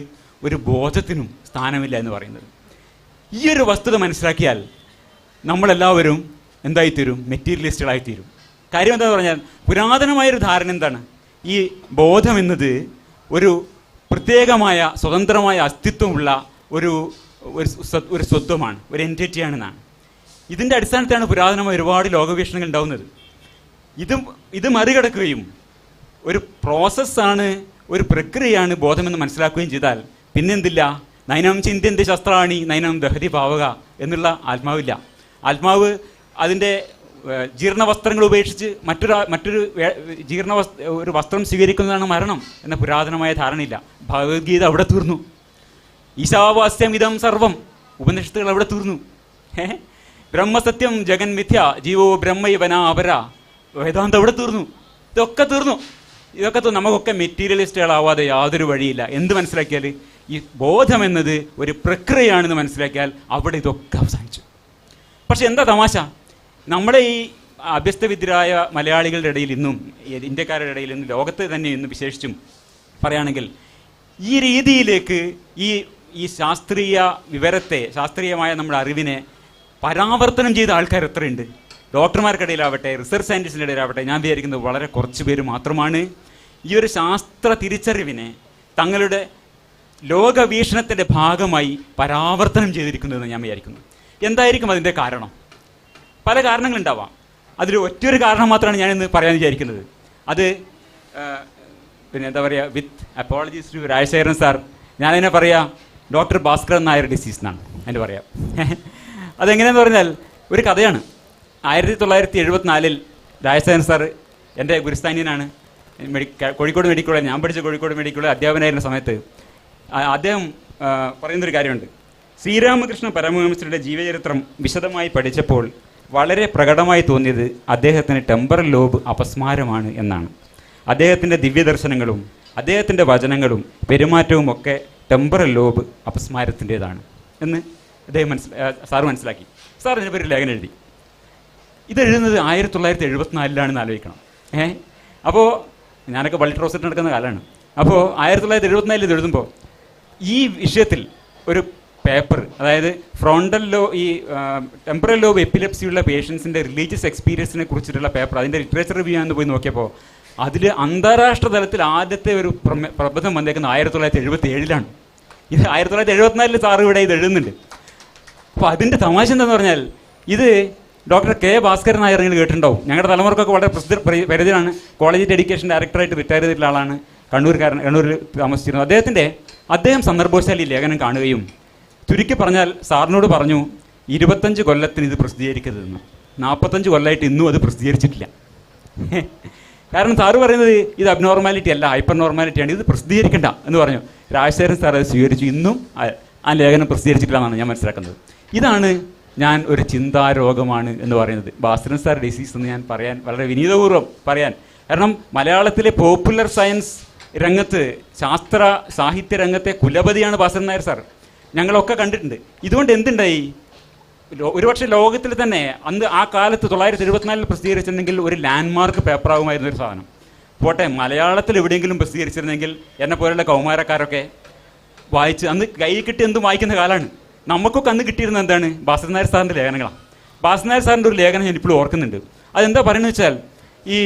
ഒരു ബോധത്തിനും സ്ഥാനമില്ല എന്ന് പറയുന്നത്. ഈ ഒരു വസ്തുത മനസ്സിലാക്കിയാൽ നമ്മളെല്ലാവരും എന്തായിത്തീരും? മെറ്റീരിയലിസ്റ്റുകളായിത്തീരും. കാര്യം എന്താണെന്ന് പറഞ്ഞാൽ, പുരാതനമായൊരു ധാരണ എന്താണ്? ഈ ബോധം എന്നത് ഒരു പ്രത്യേകമായ സ്വതന്ത്രമായ അസ്തിത്വമുള്ള ഒരു സ്വത്വമാണ്, ഒരു എൻറ്റിറ്റിയാണെന്നാണ്. ഇതിൻ്റെ അടിസ്ഥാനത്തിലാണ് പുരാതനമായ ഒരുപാട് ലോകവീക്ഷണങ്ങൾ ഉണ്ടാവുന്നത്. ഇത് മറികടക്കുകയും ഒരു പ്രോസസ്സാണ്, ഒരു പ്രക്രിയയാണ് ബോധമെന്ന് മനസ്സിലാക്കുകയും ചെയ്താൽ പിന്നെന്തില്ല? നൈനം ചിന്ത്യന്തി ശസ്ത്രാണി നൈനം ദഹതി പാവക എന്നുള്ള ആത്മാവില്ല. ആത്മാവ് അതിൻ്റെ ജീർണവസ്ത്രങ്ങൾ ഉപേക്ഷിച്ച് മറ്റൊരു ഒരു വസ്ത്രം സ്വീകരിക്കുന്നതാണ് മരണം എന്ന പുരാതനമായ ധാരണയില്ല. ഭഗവത്ഗീത അവിടെ തീർന്നു. ഈശാവാസ്യം ഇതം സർവം, ഉപനിഷത്തുകൾ അവിടെ തീർന്നു. ബ്രഹ്മസത്യം ജഗൻ മിഥ്യ ജീവോ ബ്രഹ്മൈവനാപര, വേദാന്തം അവിടെ തീർന്നു. ഇതൊക്കെ തീർന്നു. നമുക്കൊക്കെ മെറ്റീരിയലിസ്റ്റുകളാവാതെ യാതൊരു വഴിയില്ല. എന്ത് മനസ്സിലാക്കിയാൽ? ഈ ബോധം എന്നത് ഒരു പ്രക്രിയയാണെന്ന് മനസ്സിലാക്കിയാൽ അവിടെ ഇതൊക്കെ അവസാനിച്ചു. പക്ഷെ എന്താ തമാശ? നമ്മുടെ ഈ അഭ്യസ്തവിദ്യരായ മലയാളികളുടെ ഇടയിൽ ഇന്നും, ഇന്ത്യക്കാരുടെ ഇടയിൽ ഇന്നും, ലോകത്ത് തന്നെ ഇന്ന് വിശേഷിച്ചും പറയുകയാണെങ്കിൽ ഈ രീതിയിലേക്ക് ഈ ശാസ്ത്രീയ വിവരത്തെ, ശാസ്ത്രീയമായ നമ്മുടെ അറിവിനെ പരാവർത്തനം ചെയ്ത ആൾക്കാർ എത്രയുണ്ട്? ഡോക്ടർമാർക്കിടയിലാവട്ടെ, റിസർച്ച് സയൻറ്റിസ്റ്റിൻ്റെ ഇടയിലാവട്ടെ, ഞാൻ വിചാരിക്കുന്നത് വളരെ കുറച്ച് പേര് മാത്രമാണ് ഈ ഒരു ശാസ്ത്ര തിരിച്ചറിവിനെ തങ്ങളുടെ ലോകവീക്ഷണത്തിൻ്റെ ഭാഗമായി പരാവർത്തനം ചെയ്തിരിക്കുന്നതെന്ന് ഞാൻ വിചാരിക്കുന്നു. എന്തായിരിക്കും അതിൻ്റെ കാരണം? പല കാരണങ്ങളുണ്ടാവാം. അതിൽ ഒറ്റൊരു കാരണം മാത്രമാണ് ഞാനിന്ന് പറയാൻ വിചാരിക്കുന്നത്. അത് എന്താ പറയുക, വിത്ത് അപ്പോളജീസ് ടു രാജശേഖരൻ സാർ, ഞാനതിനെ പറയാം ഡോക്ടർ ഭാസ്കരൻ നായർ ഡിസീസ് എന്നാണ് അതിന് പറയാം. അതെങ്ങനെയെന്ന് പറഞ്ഞാൽ ഒരു കഥയാണ്. 1974 രാജശേഖരൻ സാർ എൻ്റെ ഗുരുസ്ഥാനീയനാണ്. കോഴിക്കോട് മെഡിക്കൽ കോളേജ്, ഞാൻ പഠിച്ച കോഴിക്കോട് മെഡിക്കൽ കോളേജ് അധ്യാപകനായിരുന്ന സമയത്ത് അദ്ദേഹം പറയുന്നൊരു കാര്യമുണ്ട്. ശ്രീരാമകൃഷ്ണ പരമഹംസരുടെ ജീവചരിത്രം വിശദമായി പഠിച്ചപ്പോൾ വളരെ പ്രകടമായി തോന്നിയത് അദ്ദേഹത്തിന് ടെമ്പറൽ ലോബ് അപസ്മാരമാണ് എന്നാണ്. അദ്ദേഹത്തിൻ്റെ ദിവ്യദർശനങ്ങളും അദ്ദേഹത്തിൻ്റെ വചനങ്ങളും പെരുമാറ്റവും ഒക്കെ ടെമ്പറൽ ലോബ് അപസ്മാരത്തിൻ്റേതാണ് എന്ന് അദ്ദേഹം സാറ് മനസ്സിലാക്കി. സാർ ഇതിനെ പേര് ലേഖനം എഴുതി. ഇതെഴുതുന്നത് 1974 ആലോചിക്കണം. അപ്പോൾ ഞാനൊക്കെ വൾട്ട് റോസറ്റ് നടക്കുന്ന കാലമാണ്. അപ്പോൾ 1974 ഇത് എഴുതുമ്പോൾ ഈ വിഷയത്തിൽ ഒരു പേപ്പർ, അതായത് ഫ്രോണ്ടൽ ലോ, ഈ ടെമ്പറൽ ലോബ് എപ്പിലെപ്സിയുള്ള പേഷ്യൻസിൻ്റെ റിലീജിയസ് എക്സ്പീരിയൻസിനെ കുറിച്ചിട്ടുള്ള പേപ്പർ, അതിൻ്റെ ലിറ്ററേച്ചർ റിവ്യൂ ആണെന്ന് പോയി നോക്കിയപ്പോൾ അതിൽ അന്താരാഷ്ട്ര തലത്തിൽ ആദ്യത്തെ ഒരു പ്രബന്ധം വന്നേക്കുന്നത് 1977 ഇത് 1974 സാറ് ഇവിടെ ഇത് എഴുതുന്നുണ്ട്. അപ്പോൾ അതിൻ്റെ തമാശ എന്താണെന്ന് പറഞ്ഞാൽ, ഇത് ഡോക്ടർ കെ ഭാസ്കരൻ നായർ നിങ്ങൾ കേട്ടിട്ടുണ്ടാവും. ഞങ്ങളുടെ തലമുറക്കൊക്കെ വളരെ പരിചയമാണ്. കോളേജ് എഡ്യൂക്കേഷൻ ഡയറക്ടറായിട്ട് റിട്ടയർ ചെയ്തിട്ടുള്ള ആളാണ്. കണ്ണൂരിൽ താമസിച്ചിരുന്നു. അദ്ദേഹം സന്ദർഭവശാലി ലേഖനം കാണുകയും ചുരുക്കി പറഞ്ഞാൽ സാറിനോട് പറഞ്ഞു 25 കൊല്ലത്തിന് ഇത് പ്രസിദ്ധീകരിക്കരുതെന്ന്. 45 കൊല്ലമായിട്ട് ഇന്നും അത് പ്രസിദ്ധീകരിച്ചിട്ടില്ല. കാരണം സാറ് പറയുന്നത് ഇത് അബ്നോർമാലിറ്റി അല്ല, ഹൈപ്പർ നോർമാലിറ്റിയാണ്, ഇത് പ്രസിദ്ധീകരിക്കണ്ട എന്ന് പറഞ്ഞു. രാജശേഖരൻ സാർ അത് സ്വീകരിച്ചു. ഇന്നും ആ ലേഖനം പ്രസിദ്ധീകരിച്ചിട്ടില്ല എന്നാണ് ഞാൻ മനസ്സിലാക്കുന്നത്. ഇതാണ് ഞാൻ ഒരു ചിന്താരോഗമാണ് എന്ന് പറയുന്നത്. ഭാസ്കരൻ സാർ ഡിസീസ് എന്ന് ഞാൻ പറയാൻ വളരെ വിനീതപൂർവ്വം പറയാൻ കാരണം, മലയാളത്തിലെ പോപ്പുലർ സയൻസ് രംഗത്ത്, ശാസ്ത്ര സാഹിത്യ രംഗത്തെ കുലപതിയാണ് ഭാസ്കരൻ നായർ സാർ. ഞങ്ങളൊക്കെ കണ്ടിട്ടുണ്ട്. ഇതുകൊണ്ട് എന്തുണ്ടായി, ഒരുപക്ഷെ ലോകത്തിൽ തന്നെ അന്ന് ആ കാലത്ത് 1974 പ്രസിദ്ധീകരിച്ചിരുന്നെങ്കിൽ ഒരു ലാൻഡ്മാർക്ക് പേപ്പറാകുമായിരുന്ന ഒരു സാധനം. പോട്ടെ, മലയാളത്തിൽ എവിടെയെങ്കിലും പ്രസിദ്ധീകരിച്ചിരുന്നെങ്കിൽ എന്നെ പോലുള്ള കൗമാരക്കാരൊക്കെ വായിച്ച്, അന്ന് കൈ കിട്ടി എന്തും വായിക്കുന്ന കാലമാണ്. നമുക്കൊക്കെ അന്ന് കിട്ടിയിരുന്നത് എന്താണ്? ഭാസ്കരൻ നായർ സാറിൻ്റെ ലേഖനങ്ങളാണ്. ഭാസ്കരൻ നായർ സാറിൻ്റെ ഒരു ലേഖനം ഞാൻ ഇപ്പോഴും ഓർക്കുന്നുണ്ട്. അതെന്താ പറയുന്നത് വെച്ചാൽ, ഈ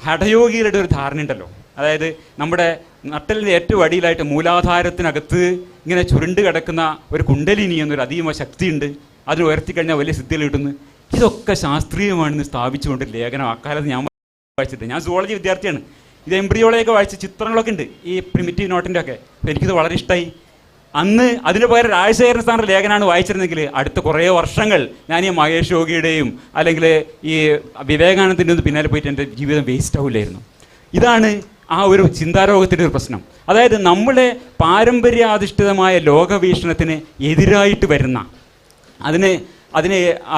ഹഠയോഗികളുടെ ഒരു ധാരണ ഉണ്ടല്ലോ, അതായത് നമ്മുടെ നട്ടലിൻ്റെ ഏറ്റവും അടിയിലായിട്ട് മൂലാധാരത്തിനകത്ത് ഇങ്ങനെ ചുരുണ്ട് കിടക്കുന്ന ഒരു കുണ്ടലിനി എന്നൊരു അതീവ ശക്തിയുണ്ട്, അതിൽ ഉയർത്തിക്കഴിഞ്ഞാൽ വലിയ സിദ്ധികൾ കിട്ടുന്നു. ഇതൊക്കെ ശാസ്ത്രീയമാണെന്ന് സ്ഥാപിച്ചുകൊണ്ട് ലേഖനം അക്കാലത്ത് ഞാൻ വായിച്ചിട്ട്, ഞാൻ സുവോളജി വിദ്യാർത്ഥിയാണ്, ഇത് എംബ്രിയോളയൊക്കെ വായിച്ച ചിത്രങ്ങളൊക്കെ ഉണ്ട് ഈ പ്രിമിറ്റീവ് നോട്ടിൻ്റെ ഒക്കെ. അപ്പോൾ എനിക്കിത് വളരെ ഇഷ്ടമായി. അന്ന് അതിന് പകരം രാജശേഖരൻ സാറിൻ്റെ ലേഖനമാണ് വായിച്ചിരുന്നെങ്കിൽ അടുത്ത കുറേ വർഷങ്ങൾ ഞാൻ ഈ മഹേഷ് യോഗിയുടെയും അല്ലെങ്കിൽ ഈ വിവേകാനന്ദൻ്റെ ഒന്നും പിന്നാലെ പോയിട്ട് എൻ്റെ ജീവിതം വേസ്റ്റ് ആവില്ലായിരുന്നു. ഇതാണ് ആ ഒരു ചിന്താരോഗത്തിൻ്റെ ഒരു പ്രശ്നം. അതായത് നമ്മുടെ പാരമ്പര്യാധിഷ്ഠിതമായ ലോകവീക്ഷണത്തിന് എതിരായിട്ട് വരുന്ന,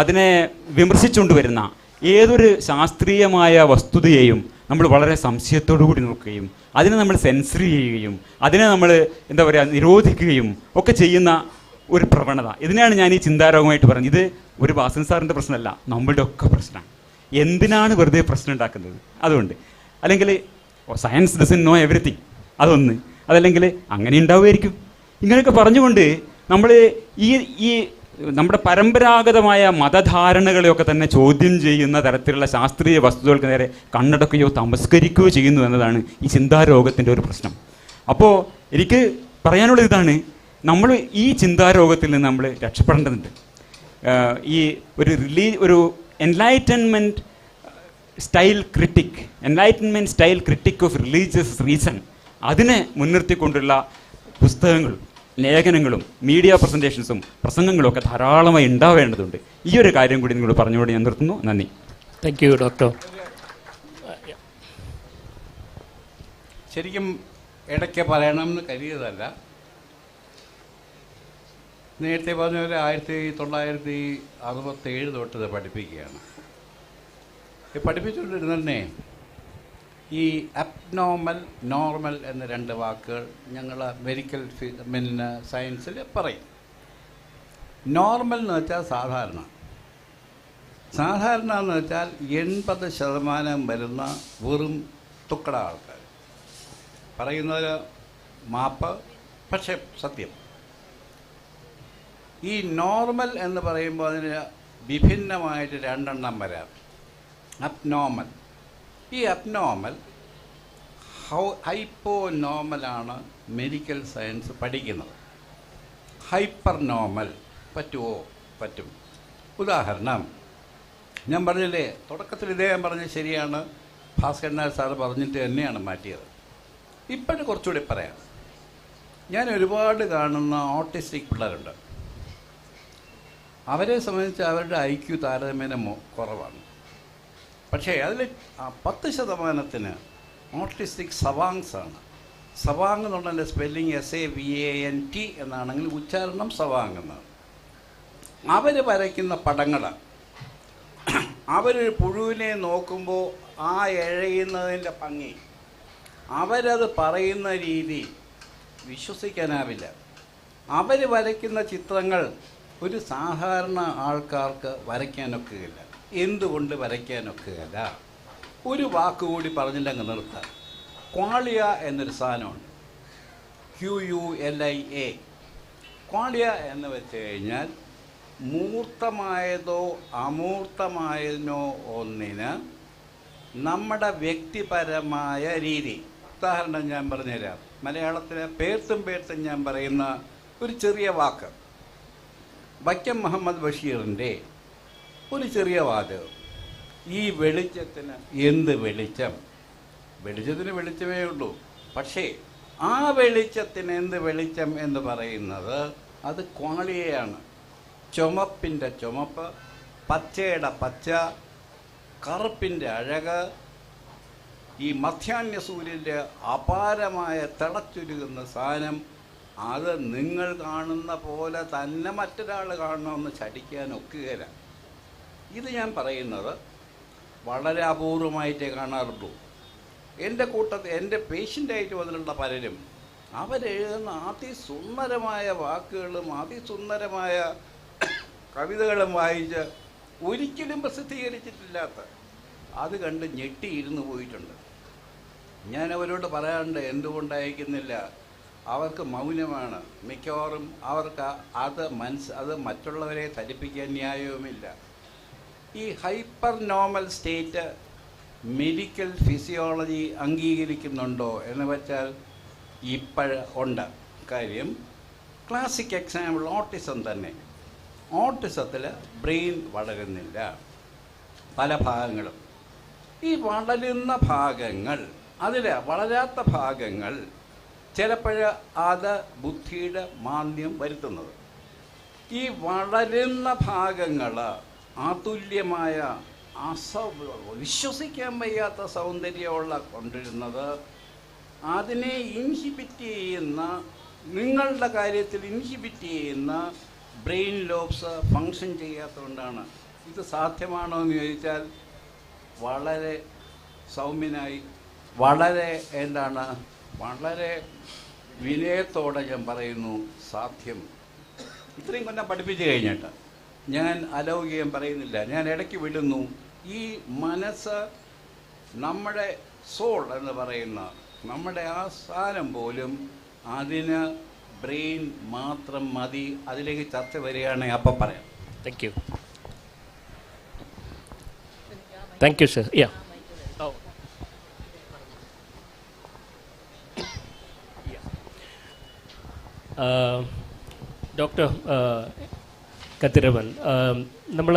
അതിനെ വിമർശിച്ചുകൊണ്ട് വരുന്ന ഏതൊരു ശാസ്ത്രീയമായ വസ്തുതയെയും നമ്മൾ വളരെ സംശയത്തോടു കൂടി നോക്കുകയും അതിനെ നമ്മൾ സെൻസർ ചെയ്യുകയും അതിനെ നമ്മൾ എന്താ പറയുക നിരോധിക്കുകയും ഒക്കെ ചെയ്യുന്ന ഒരു പ്രവണത, ഇതിനെയാണ് ഞാൻ ഈ ചിന്താരോഗമായിട്ട് പറഞ്ഞത്. ഇത് ഒരു ഭാസ്കരൻ സാറിൻ്റെ പ്രശ്നമല്ല, നമ്മളുടെ ഒക്കെ പ്രശ്നമാണ്. എന്തിനാണ് വെറുതെ പ്രശ്നം ഉണ്ടാക്കുന്നത്? അതുകൊണ്ട് അല്ലെങ്കിൽ സയൻസ് ഡസൻ നോ എവറിത്തിങ്, അതൊന്ന്. അതല്ലെങ്കിൽ അങ്ങനെ ഉണ്ടാവുമായിരിക്കും. ഇങ്ങനെയൊക്കെ പറഞ്ഞുകൊണ്ട് നമ്മൾ ഈ നമ്മുടെ പരമ്പരാഗതമായ മതധാരണകളെയൊക്കെ തന്നെ ചോദ്യം ചെയ്യുന്ന തരത്തിലുള്ള ശാസ്ത്രീയ വസ്തുതകൾക്ക് നേരെ കണ്ണടക്കുകയോ തമസ്കരിക്കുകയോ ചെയ്യുന്നു എന്നതാണ് ഈ ചിന്താരോഗത്തിൻ്റെ ഒരു പ്രശ്നം. അപ്പോൾ എനിക്ക് പറയാനുള്ളത് ഇതാണ്, നമ്മൾ ഈ ചിന്താരോഗത്തിൽ നിന്ന് നമ്മൾ രക്ഷപ്പെടേണ്ടതുണ്ട്. ഈ ഒരു enlightenment style critic of religious reason, അതിനെ മുൻനിർത്തിക്കൊണ്ടുള്ള പുസ്തകങ്ങൾ, ലേഖനങ്ങളും മീഡിയ പ്രസൻറ്റേഷൻസും പ്രസംഗങ്ങളും ഒക്കെ ധാരാളമായി ഉണ്ടാവേണ്ടതുണ്ട്. ഈ ഒരു കാര്യം കൂടി നിങ്ങൾ പറഞ്ഞുകൊണ്ട് ഞാൻ നിർത്തുന്നു. നന്ദി. Thank you doctor. ശരിക്കും ഇടയ്ക്ക് പറയണമെന്ന് കരുതിയതല്ല. നേരത്തെ പറഞ്ഞ പോലെ 1967 തൊട്ട് പഠിപ്പിക്കുകയാണ്. പഠിപ്പിച്ചുകൊണ്ടിരുന്നെ ഈ അബ്നോർമൽ, നോർമൽ എന്ന 2 വാക്കുകൾ ഞങ്ങൾ മെഡിക്കൽ സയൻസിൽ പറയും. നോർമൽ എന്ന് വെച്ചാൽ സാധാരണ എന്ന് വെച്ചാൽ 80% വരുന്ന വെറും തുക്കട ആൾക്കാർ പറയുന്നതിൽ മാപ്പ്, പക്ഷെ സത്യം. ഈ നോർമൽ എന്ന് പറയുമ്പോൾ അതിന് വിഭിന്നമായിട്ട് 2 എണ്ണം വരാം. അബ്നോർമൽ, ഈ അബ്നോർമൽ ഹൈപ്പോ നോർമലാണ് മെഡിക്കൽ സയൻസ് പഠിക്കുന്നത്. ഹൈപ്പർ നോർമൽ പറ്റുമോ? പറ്റും. ഉദാഹരണം ഞാൻ പറഞ്ഞില്ലേ, തുടക്കത്തിൽ ഇദ്ദേഹം പറഞ്ഞത് ശരിയാണ്, ഭാസ്കരൻ നായർ സാറ് പറഞ്ഞിട്ട് തന്നെയാണ് മാറ്റിയത്. ഇപ്പോഴും കുറച്ചുകൂടി പറയാം. ഞാൻ ഒരുപാട് കാണുന്ന ഓട്ടിസ്റ്റിക് പിള്ളേരുണ്ട്. അവരെ സംബന്ധിച്ച് അവരുടെ IQ താരതമ്യേന കുറവാണ്. പക്ഷേ അതിൽ 10% ഓട്ടിസ്റ്റിക് സവാങ്സ് ആണ്. സവാങ് എന്നുള്ളതിൻ്റെ സ്പെല്ലിങ് SAVANT എന്നാണെങ്കിൽ ഉച്ചാരണം സവാങ് എന്നാണ്. അവർ വരയ്ക്കുന്ന പടങ്ങൾ, അവരൊരു പുഴുവിനെ നോക്കുമ്പോൾ ആ ഇഴയുന്നതിൻ്റെ ഭംഗി, അവരത് പറയുന്ന രീതി വിശ്വസിക്കാനാവില്ല. അവർ വരയ്ക്കുന്ന ചിത്രങ്ങൾ ഒരു സാധാരണ ആൾക്കാർക്ക് വരയ്ക്കാനൊക്കുകയില്ല. എന്തുകൊണ്ട് വരയ്ക്കാനൊക്കുകയില്ല? ഒരു വാക്കുകൂടി പറഞ്ഞിട്ടങ്ങ് നിർത്താം. ക്വാളിയ എന്നൊരു സാധനമുണ്ട്, QULIA. ക്വാളിയ എന്ന് വെച്ച് കഴിഞ്ഞാൽ മൂർത്തമായതോ അമൂർത്തമായതിനോ ഒന്നിന് നമ്മുടെ വ്യക്തിപരമായ രീതി. ഉദാഹരണം ഞാൻ പറഞ്ഞുതരാം. മലയാളത്തിലെ പേർത്തും ഞാൻ പറയുന്ന ഒരു ചെറിയ വാക്ക്, വൈക്കം മുഹമ്മദ് ബഷീറിൻ്റെ ഒരു ചെറിയ വാചകം. ഈ വെളിച്ചത്തിന് എന്ത് വെളിച്ചം? വെളിച്ചത്തിന് വെളിച്ചമേ ഉള്ളൂ. പക്ഷേ ആ വെളിച്ചത്തിന് എന്ത് വെളിച്ചം എന്ന് പറയുന്നത് അത് ക്വാളിയയാണ്. ചുമപ്പിൻ്റെ ചുമപ്പ്, പച്ചയുടെ പച്ച, കറുപ്പിൻ്റെ അഴക്, ഈ മധ്യാഹ്ന സൂര്യൻ്റെ അപാരമായ തിളച്ചൊരുകുന്ന സാധനം, അത് നിങ്ങൾ കാണുന്ന പോലെ തന്നെ മറ്റൊരാൾ കാണണമെന്ന് ചടിക്കാൻ ഒക്കുകയില്ല. ഇത് ഞാൻ പറയുന്നത് വളരെ അപൂർവമായിട്ടേ കാണാറുള്ളൂ. എൻ്റെ കൂട്ടത്തിൽ എൻ്റെ പേഷ്യൻ്റായിട്ട് വന്നിട്ടുള്ള പലരും അവരെഴുതുന്ന അതിസുന്ദരമായ വാക്കുകളും അതിസുന്ദരമായ കവിതകളും വായിച്ച് ഒരിക്കലും പ്രസിദ്ധീകരിച്ചിട്ടില്ലാത്ത അത് കണ്ട് ഞെട്ടിയിരുന്നു പോയിട്ടുണ്ട്. ഞാൻ അവരോട് പറയാറുണ്ട്, എന്തുകൊണ്ടയക്കുന്നില്ല? അവർക്ക് മൗനമാണ്. മിക്കവാറും അവർക്ക് അത് മറ്റുള്ളവരെ ധരിപ്പിക്കാൻ ന്യായവുമില്ല. ഈ hyper normal state medical physiology അംഗീകരിക്കുന്നുണ്ടോ എന്ന് വെച്ചാൽ ഉണ്ട്. കാര്യം ക്ലാസിക് എക്സാമ്പിൾ ഓട്ടിസം തന്നെ. ഓട്ടിസത്തിൽ ബ്രെയിൻ വളരുന്നില്ല പല ഭാഗങ്ങളും. ഈ വളരുന്ന ഭാഗങ്ങൾ, അതിൽ വളരാത്ത ഭാഗങ്ങൾ ചിലപ്പോൾ അത് ബുദ്ധിയുടെ മാന്ദ്യം വരുത്തുന്നത്. ഈ വളരുന്ന ഭാഗങ്ങൾ അതുല്യമായ വിശ്വസിക്കാൻ വയ്യാത്ത സൗന്ദര്യമുള്ള കൊണ്ടിരുന്നത് അതിനെ ഇൻഹിബിറ്റ് ചെയ്യുന്ന, നിങ്ങളുടെ കാര്യത്തിൽ ഇൻഹിബിറ്റ് ചെയ്യുന്ന ബ്രെയിൻ ലോബ്സ് ഫങ്ഷൻ ചെയ്യാത്തതുകൊണ്ടാണ്. ഇത് സാധ്യമാണോ എന്ന് ചോദിച്ചാൽ വളരെ സൗമ്യനായി, വളരെ വളരെ വിനയത്തോടെ ഞാൻ പറയുന്നു, സാധ്യം. ഇത്രയും കൊല്ലം പഠിപ്പിച്ചു കഴിഞ്ഞിട്ട് ഞാൻ അലൗകികം പറയുന്നില്ല, ഞാൻ ഇടയ്ക്ക് വിടുന്നു. ഈ മനസ്സ്, നമ്മുടെ സോൾ എന്ന് പറയുന്ന നമ്മുടെ ആ സാധനം പോലും അതിന് ബ്രെയിൻ മാത്രം മതി. അതിലേക്ക് ചർച്ച വരികയാണെങ്കിൽ അപ്പം പറയാം. Thank you sir. ഡോക്ടർ കത്തിരവൻ, നമ്മൾ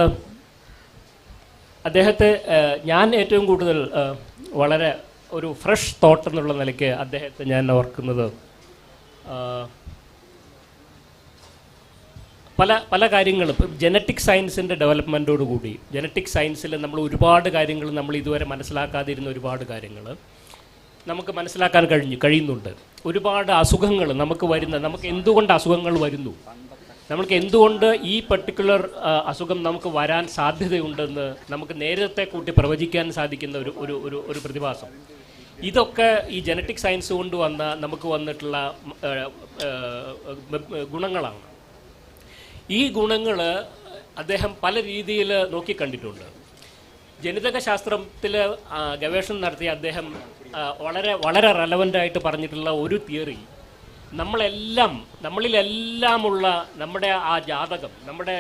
അദ്ദേഹത്തെ, ഞാൻ ഏറ്റവും കൂടുതൽ വളരെ ഒരു ഫ്രഷ് തോട്ട് എന്നുള്ള നിലയ്ക്ക് അദ്ദേഹത്തെ ഞാൻ ഓർക്കുന്നത് പല കാര്യങ്ങളും ഇപ്പം ജനറ്റിക് സയൻസിൻ്റെ ഡെവലപ്മെൻറ്റോടുകൂടി, ജനറ്റിക് സയൻസിൽ നമ്മൾ ഒരുപാട് കാര്യങ്ങൾ, നമ്മൾ ഇതുവരെ മനസ്സിലാക്കാതിരുന്ന ഒരുപാട് കാര്യങ്ങൾ നമുക്ക് മനസ്സിലാക്കാൻ കഴിയുന്നുണ്ട്. ഒരുപാട് അസുഖങ്ങൾ നമുക്ക് എന്തുകൊണ്ട് അസുഖങ്ങൾ വരുന്നു, നമുക്ക് എന്തുകൊണ്ട് ഈ പർട്ടിക്കുലർ അസുഖം നമുക്ക് വരാൻ സാധ്യതയുണ്ടെന്ന് നമുക്ക് നേരത്തെ കൂട്ടി പ്രവചിക്കാൻ സാധിക്കുന്ന ഒരു പ്രതിഭാസം. ഇതൊക്കെ ഈ ജനറ്റിക് സയൻസ് കൊണ്ട് നമുക്ക് വന്നിട്ടുള്ള ഗുണങ്ങളാണ്. ഈ ഗുണങ്ങൾ അദ്ദേഹം പല രീതിയിൽ നോക്കിക്കണ്ടിട്ടുണ്ട്. ജനിതക ശാസ്ത്രത്തിൽ ഗവേഷണം നടത്തിയ അദ്ദേഹം വളരെ വളരെ റെലവൻ്റായിട്ട് പറഞ്ഞിട്ടുള്ള ഒരു തിയറി, നമ്മളിലെല്ലാമുള്ള നമ്മുടെ ആ ജാതകം, നമ്മുടെ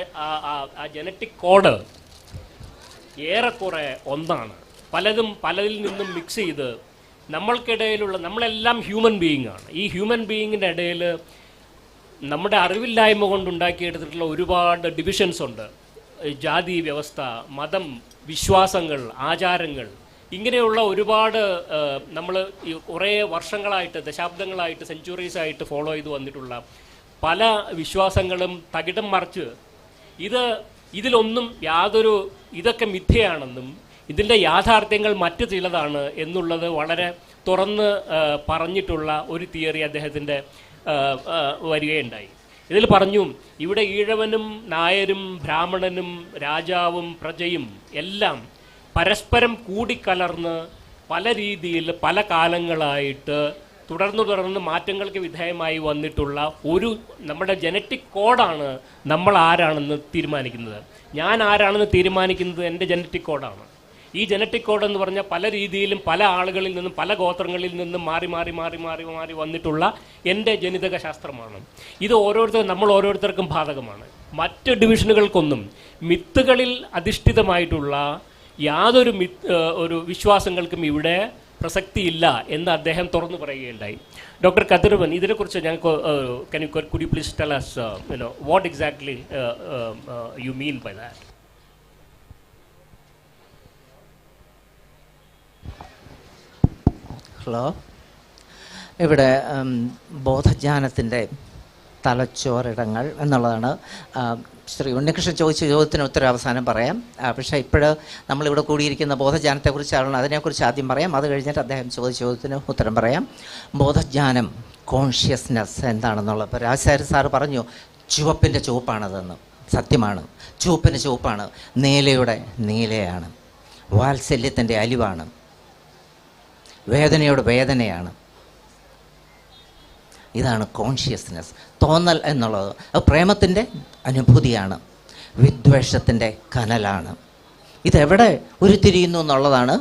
ആ ജനറ്റിക് കോഡ് ഏറെക്കുറെ ഒന്നാണ്. പലതിൽ നിന്നും മിക്സ് ചെയ്ത് നമ്മൾക്കിടയിലുള്ള, നമ്മളെല്ലാം ഹ്യൂമൻ ബീയിങ് ആണ്. ഈ ഹ്യൂമൻ ബീയിങ്ങിൻ്റെ ഇടയിൽ നമ്മുടെ അറിവില്ലായ്മ കൊണ്ടുണ്ടാക്കിയെടുത്തിട്ടുള്ള ഒരുപാട് ഡിവിഷൻസ് ഉണ്ട്. ജാതി വ്യവസ്ഥ, മതം, വിശ്വാസങ്ങൾ, ആചാരങ്ങൾ, ഇങ്ങനെയുള്ള ഒരുപാട് നമ്മൾ ഈ കുറേ വർഷങ്ങളായിട്ട്, ദശാബ്ദങ്ങളായിട്ട്, സെഞ്ച്വറീസായിട്ട് ഫോളോ ചെയ്ത് വന്നിട്ടുള്ള പല വിശ്വാസങ്ങളും തകിടം മറിച്ച് ഇതിലൊന്നും ഇതൊക്കെ മിഥ്യയാണെന്നും ഇതിൻ്റെ യാഥാർത്ഥ്യങ്ങൾ മറ്റു ചിലതാണ് എന്നുള്ളത് വളരെ തുറന്ന് പറഞ്ഞിട്ടുള്ള ഒരു തിയറി അദ്ദേഹത്തിൻ്റെ വരികയുണ്ടായി. ഇതിൽ പറഞ്ഞു, ഇവിടെ ഈഴവനും നായരും ബ്രാഹ്മണനും രാജാവും പ്രജയും എല്ലാം പരസ്പരം കൂടിക്കലർന്ന് പല രീതിയിൽ പല കാലങ്ങളായിട്ട് തുടർന്ന് മാറ്റങ്ങൾക്ക് വിധേയമായി വന്നിട്ടുള്ള നമ്മുടെ ജനറ്റിക് കോഡാണ് നമ്മൾ ആരാണെന്ന് തീരുമാനിക്കുന്നത്. ഞാൻ ആരാണെന്ന് തീരുമാനിക്കുന്നത് എൻ്റെ ജനറ്റിക് കോഡാണ്. ഈ ജനറ്റിക് കോഡ് എന്ന് പറഞ്ഞാൽ പല രീതിയിലും പല ആളുകളിൽ നിന്നും പല ഗോത്രങ്ങളിൽ നിന്നും മാറി മാറി മാറി മാറി മാറി വന്നിട്ടുള്ള എൻ്റെ ജനിതക ശാസ്ത്രമാണ്. ഇത് നമ്മൾ ഓരോരുത്തർക്കും ബാധകമാണ്. മറ്റ് ഡിവിഷനുകൾക്കൊന്നും മിത്തുകളിൽ അധിഷ്ഠിതമായിട്ടുള്ള യാതൊരു ഒരു വിശ്വാസങ്ങൾക്കും ഇവിടെ പ്രസക്തിയില്ല എന്ന് അദ്ദേഹം തുറന്നു പറയുകയുണ്ടായി. ഡോക്ടർ കതിർവൻ, ഇതിനെക്കുറിച്ച് ഞങ്ങൾക്ക് could you please tell us what exactly you mean by that? Hello, ഇവിടെ ബോധജ്ഞാനത്തിൻ്റെ തലച്ചോറിടങ്ങൾ എന്നുള്ളതാണ് ശ്രീ ഉണ്ണികൃഷ്ണൻ ചോദിച്ച ചോദ്യത്തിന് ഉത്തരം അവസാനം പറയാം. പക്ഷേ ഇപ്പോൾ നമ്മളിവിടെ കൂടിയിരിക്കുന്ന ബോധജ്ഞാനത്തെക്കുറിച്ചാണ്, അതിനെക്കുറിച്ച് ആദ്യം പറയാം. അത് കഴിഞ്ഞിട്ട് അദ്ദേഹം ചോദിച്ച ചോദ്യത്തിന് ഉത്തരം പറയാം. ബോധജ്ഞാനം, കോൺഷ്യസ്നെസ് എന്താണെന്നുള്ളത് ഇപ്പോൾ രാജശേഖരൻ സാറ് പറഞ്ഞു ചുവപ്പിൻ്റെ ചുവപ്പാണതെന്ന്. സത്യമാണ്, ചുവപ്പിൻ്റെ ചുവപ്പാണ്, നീലയുടെ നീലയാണ്, വാത്സല്യത്തിൻ്റെ അലിവാണ്, വേദനയുടെ വേദനയാണ്. ഇതാണ് കോൺഷ്യസ്നെസ്. തോന്നൽ എന്നുള്ളത് അത് പ്രേമത്തിൻ്റെ അനുഭൂതിയാണ്, വിദ്വേഷത്തിൻ്റെ കനലാണ്. ഇതെവിടെ ഉരുത്തിരിയുന്നു എന്നുള്ളതാണ്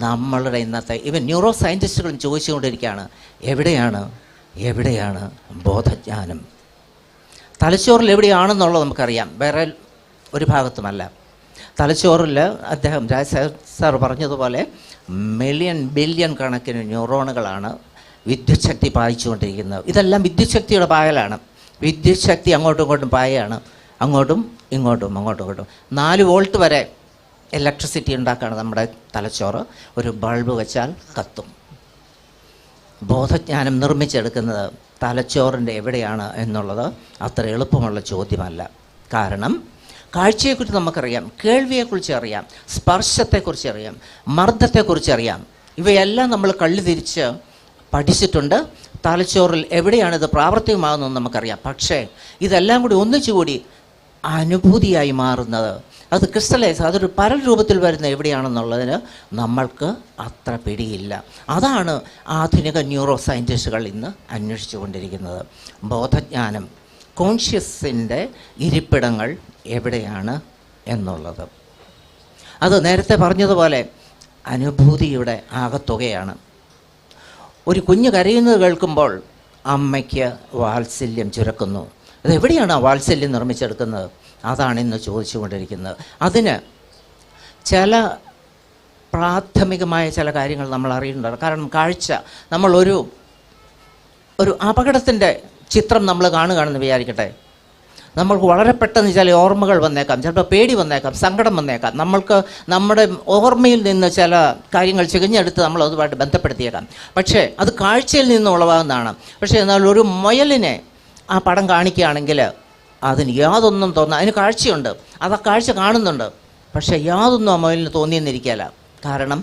നമ്മളുടെ ഇന്നത്തെ ഇവൻ ന്യൂറോ സയൻറ്റിസ്റ്റുകളും ചോദിച്ചുകൊണ്ടിരിക്കുകയാണ്, എവിടെയാണ് ബോധജ്ഞാനം? തലച്ചോറിൽ എവിടെയാണെന്നുള്ളത് നമുക്കറിയാം, വേറെ ഒരു ഭാഗത്തുമല്ല. തലച്ചോറിൽ അദ്ദേഹം രാജശേഖർ സാർ പറഞ്ഞതുപോലെ മില്യൺ ബില്യൺ കണക്കിന് ന്യൂറോണുകളാണ് വിദ്യുത് ശക്തി പായിച്ചുകൊണ്ടിരിക്കുന്നത്. ഇതെല്ലാം വിദ്യുത് ശക്തിയുടെ പായലാണ്. വിദ്യുത് ശക്തി അങ്ങോട്ടും ഇങ്ങോട്ടും പായാണ്, അങ്ങോട്ടും ഇങ്ങോട്ടും 4 വോൾട്ട് വരെ ഇലക്ട്രിസിറ്റി ഉണ്ടാക്കുകയാണ് നമ്മുടെ തലച്ചോറ്. ഒരു ബൾബ് വെച്ചാൽ കത്തും. ബോധജ്ഞാനം നിർമ്മിച്ചെടുക്കുന്നത് തലച്ചോറിൻ്റെ എവിടെയാണ് എന്നുള്ളത് അത്ര എളുപ്പമുള്ള ചോദ്യമല്ല. കാരണം കാഴ്ചയെക്കുറിച്ച് നമുക്കറിയാം, കേൾവിയെക്കുറിച്ച് അറിയാം, സ്പർശത്തെക്കുറിച്ച് അറിയാം, മർദ്ദത്തെക്കുറിച്ച് അറിയാം. ഇവയെല്ലാം നമ്മൾ കള്ളി തിരിച്ച് പഠിച്ചിട്ടുണ്ട്. തലച്ചോറിൽ എവിടെയാണിത് പ്രാവർത്തികമാകുന്നതെന്ന് നമുക്കറിയാം. പക്ഷേ ഇതെല്ലാം കൂടി ഒന്നിച്ചുകൂടി അനുഭൂതിയായി മാറുന്നത്, അത് ക്രിസ്റ്റലൈസ്, അതൊരു പരൽ രൂപത്തിൽ വരുന്ന എവിടെയാണെന്നുള്ളതിന് നമ്മൾക്ക് അത്ര പിടിയില്ല. അതാണ് ആധുനിക ന്യൂറോ സയൻറ്റിസ്റ്റുകൾ ഇന്ന് അന്വേഷിച്ചു കൊണ്ടിരിക്കുന്നത്. ബോധജ്ഞാനം, കോൺഷ്യസിൻ്റെ ഇരിപ്പിടങ്ങൾ എവിടെയാണ് എന്നുള്ളത്. അത് നേരത്തെ പറഞ്ഞതുപോലെ അനുഭൂതിയുടെ ആകത്തുകയാണ്. ഒരു കുഞ്ഞ് കരയുന്നത് കേൾക്കുമ്പോൾ അമ്മയ്ക്ക് വാത്സല്യം ചുരക്കുന്നു. അതെവിടെയാണ് ആ വാത്സല്യം നിർമ്മിച്ചെടുക്കുന്നത്? അതാണ് ഇന്ന് ചോദിച്ചുകൊണ്ടിരിക്കുന്നത്. അതിന് ചില പ്രാഥമികമായ ചില കാര്യങ്ങൾ നമ്മൾ അറിയുന്നുണ്ട്. കാരണം കാഴ്ച, നമ്മൾ ഒരു അപകടത്തിൻ്റെ ചിത്രം നമ്മൾ കാണുകയാണെന്ന് വിചാരിക്കട്ടെ, നമ്മൾക്ക് വളരെ പെട്ടെന്ന് ചില ഓർമ്മകൾ വന്നേക്കാം, ചിലപ്പോൾ പേടി വന്നേക്കാം, സങ്കടം വന്നേക്കാം. നമ്മൾക്ക് നമ്മുടെ ഓർമ്മയിൽ നിന്ന് ചില കാര്യങ്ങൾ ചികഞ്ഞെടുത്ത് നമ്മൾ അതുമായിട്ട് ബന്ധപ്പെടുത്തിയേക്കാം. പക്ഷേ അത് കാഴ്ചയിൽ നിന്ന് ഉളവാകുന്നതാണ്. പക്ഷേ എന്നാൽ ഒരു മുയലിനെ ആ പടം കാണിക്കുകയാണെങ്കിൽ അതിന് യാതൊന്നും അതിന് കാഴ്ചയുണ്ട്, അത് ആ കാഴ്ച കാണുന്നുണ്ട്. പക്ഷേ യാതൊന്നും ആ മുയലിന് തോന്നിയെന്നിരിക്കുകയില്ല. കാരണം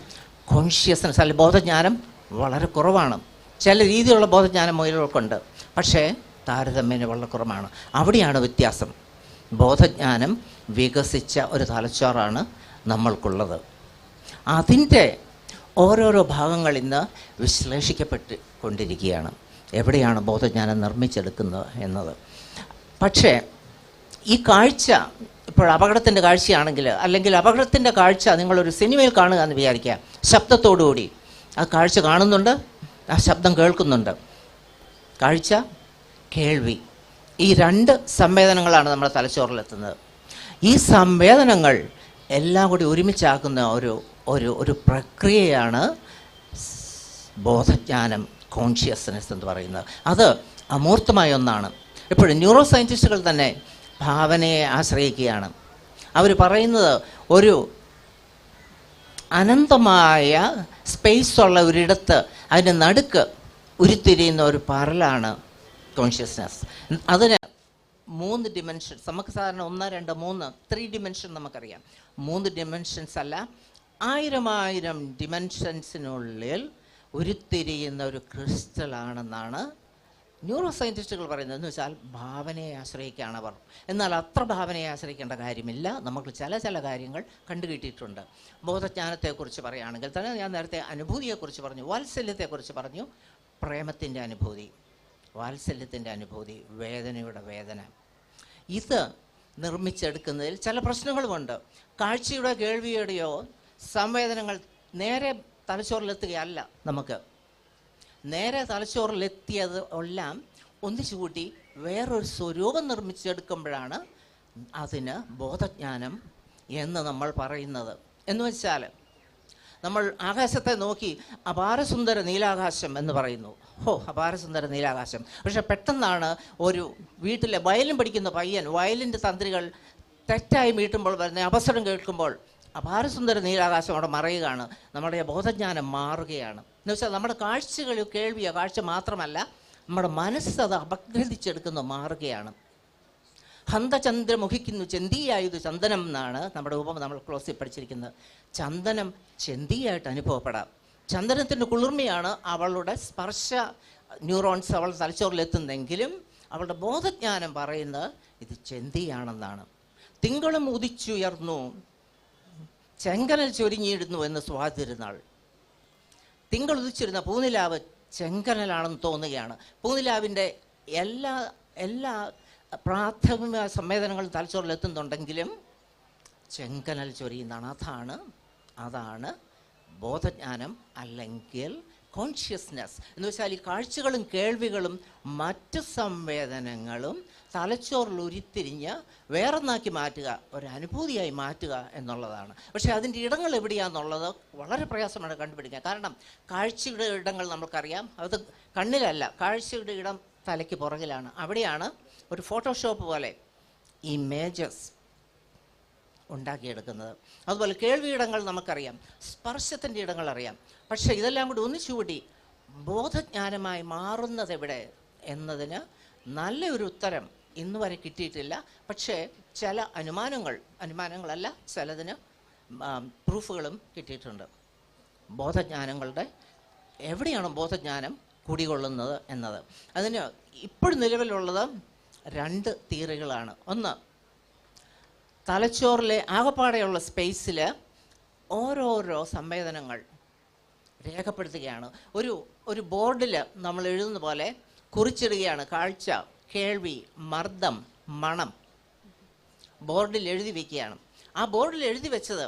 കോൺഷ്യസ്നെസ് അല്ലെങ്കിൽ ബോധജ്ഞാനം വളരെ കുറവാണ്. ചില രീതിയിലുള്ള ബോധജ്ഞാനം മുയലുകൾക്കുണ്ട്, പക്ഷേ താരതമ്യേന വളരെ കുറവാണ്. അവിടെയാണ് വ്യത്യാസം. ബോധജ്ഞാനം വികസിച്ച ഒരു തലച്ചോറാണ് നമ്മൾക്കുള്ളത്. അതിൻ്റെ ഓരോരോ ഭാഗങ്ങൾ ഇന്ന് വിശ്ലേഷിക്കപ്പെട്ട് കൊണ്ടിരിക്കുകയാണ്. എവിടെയാണ് ബോധജ്ഞാനം നിർമ്മിച്ചെടുക്കുന്നത് എന്നത്. പക്ഷേ ഈ കാഴ്ച ഇപ്പോൾ അപകടത്തിൻ്റെ കാഴ്ചയാണെങ്കിൽ, അല്ലെങ്കിൽ അപകടത്തിൻ്റെ കാഴ്ച നിങ്ങളൊരു സിനിമയിൽ കാണുക എന്ന് വിചാരിക്കുക, ശബ്ദത്തോടുകൂടി ആ കാഴ്ച കാണുന്നുണ്ട്, ആ ശബ്ദം കേൾക്കുന്നുണ്ട്. കാഴ്ച, കേൾവി, ഈ 2 സംവേദനങ്ങളാണ് നമ്മുടെ തലച്ചോറിലെത്തുന്നത്. ഈ സംവേദനങ്ങൾ എല്ലാം കൂടി ഒരുമിച്ചാക്കുന്ന ഒരു പ്രക്രിയയാണ് ബോധജ്ഞാനം, കോൺഷ്യസ്നെസ് എന്ന് പറയുന്നത്. അത് അമൂർത്തമായ ഒന്നാണ്. ഇപ്പോഴും ന്യൂറോ സയൻറ്റിസ്റ്റുകൾ തന്നെ ഭാവനയെ ആശ്രയിക്കുകയാണ്. അവർ പറയുന്നത് ഒരു അനന്തമായ സ്പേസുള്ള ഒരിടത്ത് അതിൻ്റെ നടുക്ക് ഉരുത്തിരിയുന്ന ഒരു പരലാണ് കോൺഷ്യസ്നെസ്. അതിന് 3 ഡിമെൻഷൻസ്, നമുക്ക് സാധാരണ 1, 2, 3, 3 ഡിമെൻഷൻ നമുക്കറിയാം. 3 ഡിമെൻഷൻസ് അല്ല, 1000 ഡിമെൻഷൻസിനുള്ളിൽ ഉരുത്തിരിയുന്ന ഒരു ക്രിസ്റ്റലാണെന്നാണ് ന്യൂറോ സയൻറ്റിസ്റ്റുകൾ പറയുന്നത്. എന്ന് വെച്ചാൽ ഭാവനയെ ആശ്രയിക്കുകയാണ് അവർ. എന്നാൽ അത്ര ഭാവനയെ ആശ്രയിക്കേണ്ട കാര്യമില്ല. നമുക്ക് ചില കാര്യങ്ങൾ കണ്ടുകിട്ടിയിട്ടുണ്ട്. ബോധജ്ഞാനത്തെക്കുറിച്ച് പറയുകയാണെങ്കിൽ തന്നെ ഞാൻ നേരത്തെ അനുഭൂതിയെക്കുറിച്ച് പറഞ്ഞു, വാത്സല്യത്തെക്കുറിച്ച് പറഞ്ഞു. പ്രേമത്തിൻ്റെ അനുഭൂതി, വാത്സല്യത്തിൻ്റെ അനുഭൂതി, വേദനയുടെ വേദന, ഇത് നിർമ്മിച്ചെടുക്കുന്നതിൽ ചില പ്രശ്നങ്ങളുമുണ്ട്. കാഴ്ചയുടെ കേൾവിയുടെയോ സംവേദനങ്ങൾ നേരെ തലച്ചോറിലെത്തുകയല്ല. നമുക്ക് നേരെ തലച്ചോറിലെത്തിയത് എല്ലാം ഒന്നിച്ചു കൂട്ടി വേറൊരു സ്വരൂപം നിർമ്മിച്ചെടുക്കുമ്പോഴാണ് അതിന് ബോധജ്ഞാനം എന്ന് നമ്മൾ പറയുന്നത്. എന്ന് വെച്ചാൽ നമ്മൾ ആകാശത്തെ നോക്കി അപാരസുന്ദര നീലാകാശം എന്ന് പറയുന്നു. അപാരസുന്ദര നീലാകാശം. പക്ഷെ പെട്ടെന്നാണ് ഒരു വീട്ടിലെ വയലിൻ പഠിക്കുന്ന പയ്യൻ വയലിൻ്റെ തന്ത്രികൾ തെറ്റായി മീട്ടുമ്പോൾ വരുന്ന അവസരം കേൾക്കുമ്പോൾ അപാരസുന്ദര നീലാകാശം അവിടെ മറയുകയാണ്. നമ്മുടെ ബോധജ്ഞാനം മാറുകയാണ്. എന്ന് വെച്ചാൽ നമ്മുടെ കാഴ്ചകളോ കേൾവിയോ, കാഴ്ച മാത്രമല്ല, നമ്മുടെ മനസ്സ് അത് അപഗ്രഥിച്ചെടുക്കുന്നു, മാറുകയാണ്. ഹന്തചന്ദ്രമുഖിക്കുന്നു ചെന്തിയായത് ചന്ദനം എന്നാണ് നമ്മുടെ ഉപമ നമ്മൾ ക്ലോസിൽ പഠിച്ചിരിക്കുന്നത്. ചന്ദനം ചെന്തിയായിട്ട് അനുഭവപ്പെടാം. ചന്ദനത്തിൻ്റെ കുളിർമയാണ് അവളുടെ സ്പർശ ന്യൂറോൺസ് അവൾ തലച്ചോറിലെത്തുന്നെങ്കിലും അവളുടെ ബോധജ്ഞാനം പറയുന്നത് ഇത് ചെന്തിയാണെന്നാണ്. തിങ്കളും ഉദിച്ചുയർന്നു, ചെങ്കനൽ ചൊരിഞ്ഞിടുന്നു എന്ന് സ്വാതിരുന്നാൾ. തിങ്കൾ ഉദിച്ചിരുന്ന പൂനിലാവ് ചെങ്കനലാണെന്ന് തോന്നുകയാണ്. പൂനിലാവിൻ്റെ എല്ലാ പ്രാഥമിക സംവേദനങ്ങളും തലച്ചോറിലെത്തുന്നുണ്ടെങ്കിലും ചെങ്കനൽ ചൊരിയുന്നതാണ്. അതാണ് ബോധജ്ഞാനം, അല്ലെങ്കിൽ കോൺഷ്യസ്നെസ്. എന്ന് വെച്ചാൽ ഈ കാഴ്ചകളും കേൾവികളും മറ്റ് സംവേദനങ്ങളും തലച്ചോറിൽ ഉരുത്തിരിഞ്ഞ് വേറൊന്നാക്കി മാറ്റുക, ഒരു അനുഭൂതിയായി മാറ്റുക എന്നുള്ളതാണ്. പക്ഷേ അതിൻ്റെ ഇടങ്ങൾ എവിടെയാണെന്നുള്ളത് വളരെ പ്രയാസമാണ് കണ്ടുപിടിക്കാൻ. കാരണം കാഴ്ചയുടെ ഇടങ്ങൾ നമുക്കറിയാം, അത് കണ്ണിലല്ല, കാഴ്ചയുടെ ഇടം തലയ്ക്ക് പുറകിലാണ്. അവിടെയാണ് ഒരു ഫോട്ടോഷോപ്പ് പോലെ ഇമേജസ് ഉണ്ടാക്കിയെടുക്കുന്നത്. അതുപോലെ കേൾവിയിടങ്ങൾ നമുക്കറിയാം, സ്പർശത്തിൻ്റെ ഇടങ്ങൾ അറിയാം. പക്ഷേ ഇതെല്ലാം കൂടി ഒന്നിച്ചുകൂടി ബോധജ്ഞാനമായി മാറുന്നത് എവിടെ എന്നതിന് നല്ലൊരു ഉത്തരം ഇന്ന് വരെ കിട്ടിയിട്ടില്ല. പക്ഷേ ചില അനുമാനങ്ങളല്ല, ചിലതിന് പ്രൂഫുകളും കിട്ടിയിട്ടുണ്ട്. ബോധജ്ഞാനങ്ങളുടെ എവിടെയാണ് ബോധജ്ഞാനം കുടികൊള്ളുന്നത് എന്നത്. അതിന് ഇപ്പോഴും നിലവിലുള്ളത് 2 തിയറികളാണ്. ഒന്ന്, തലച്ചോറിലെ ആകപ്പാടെയുള്ള സ്പേസിൽ ഓരോരോ സംവേദനങ്ങൾ രേഖപ്പെടുത്തുകയാണ്. ഒരു ബോർഡിൽ നമ്മൾ എഴുതുന്ന പോലെ കുറിച്ചിടുകയാണ്. കാഴ്ച, കേൾവി, മർദ്ദം, മണം ബോർഡിൽ എഴുതി വയ്ക്കുകയാണ്. ആ ബോർഡിൽ എഴുതി വെച്ചത്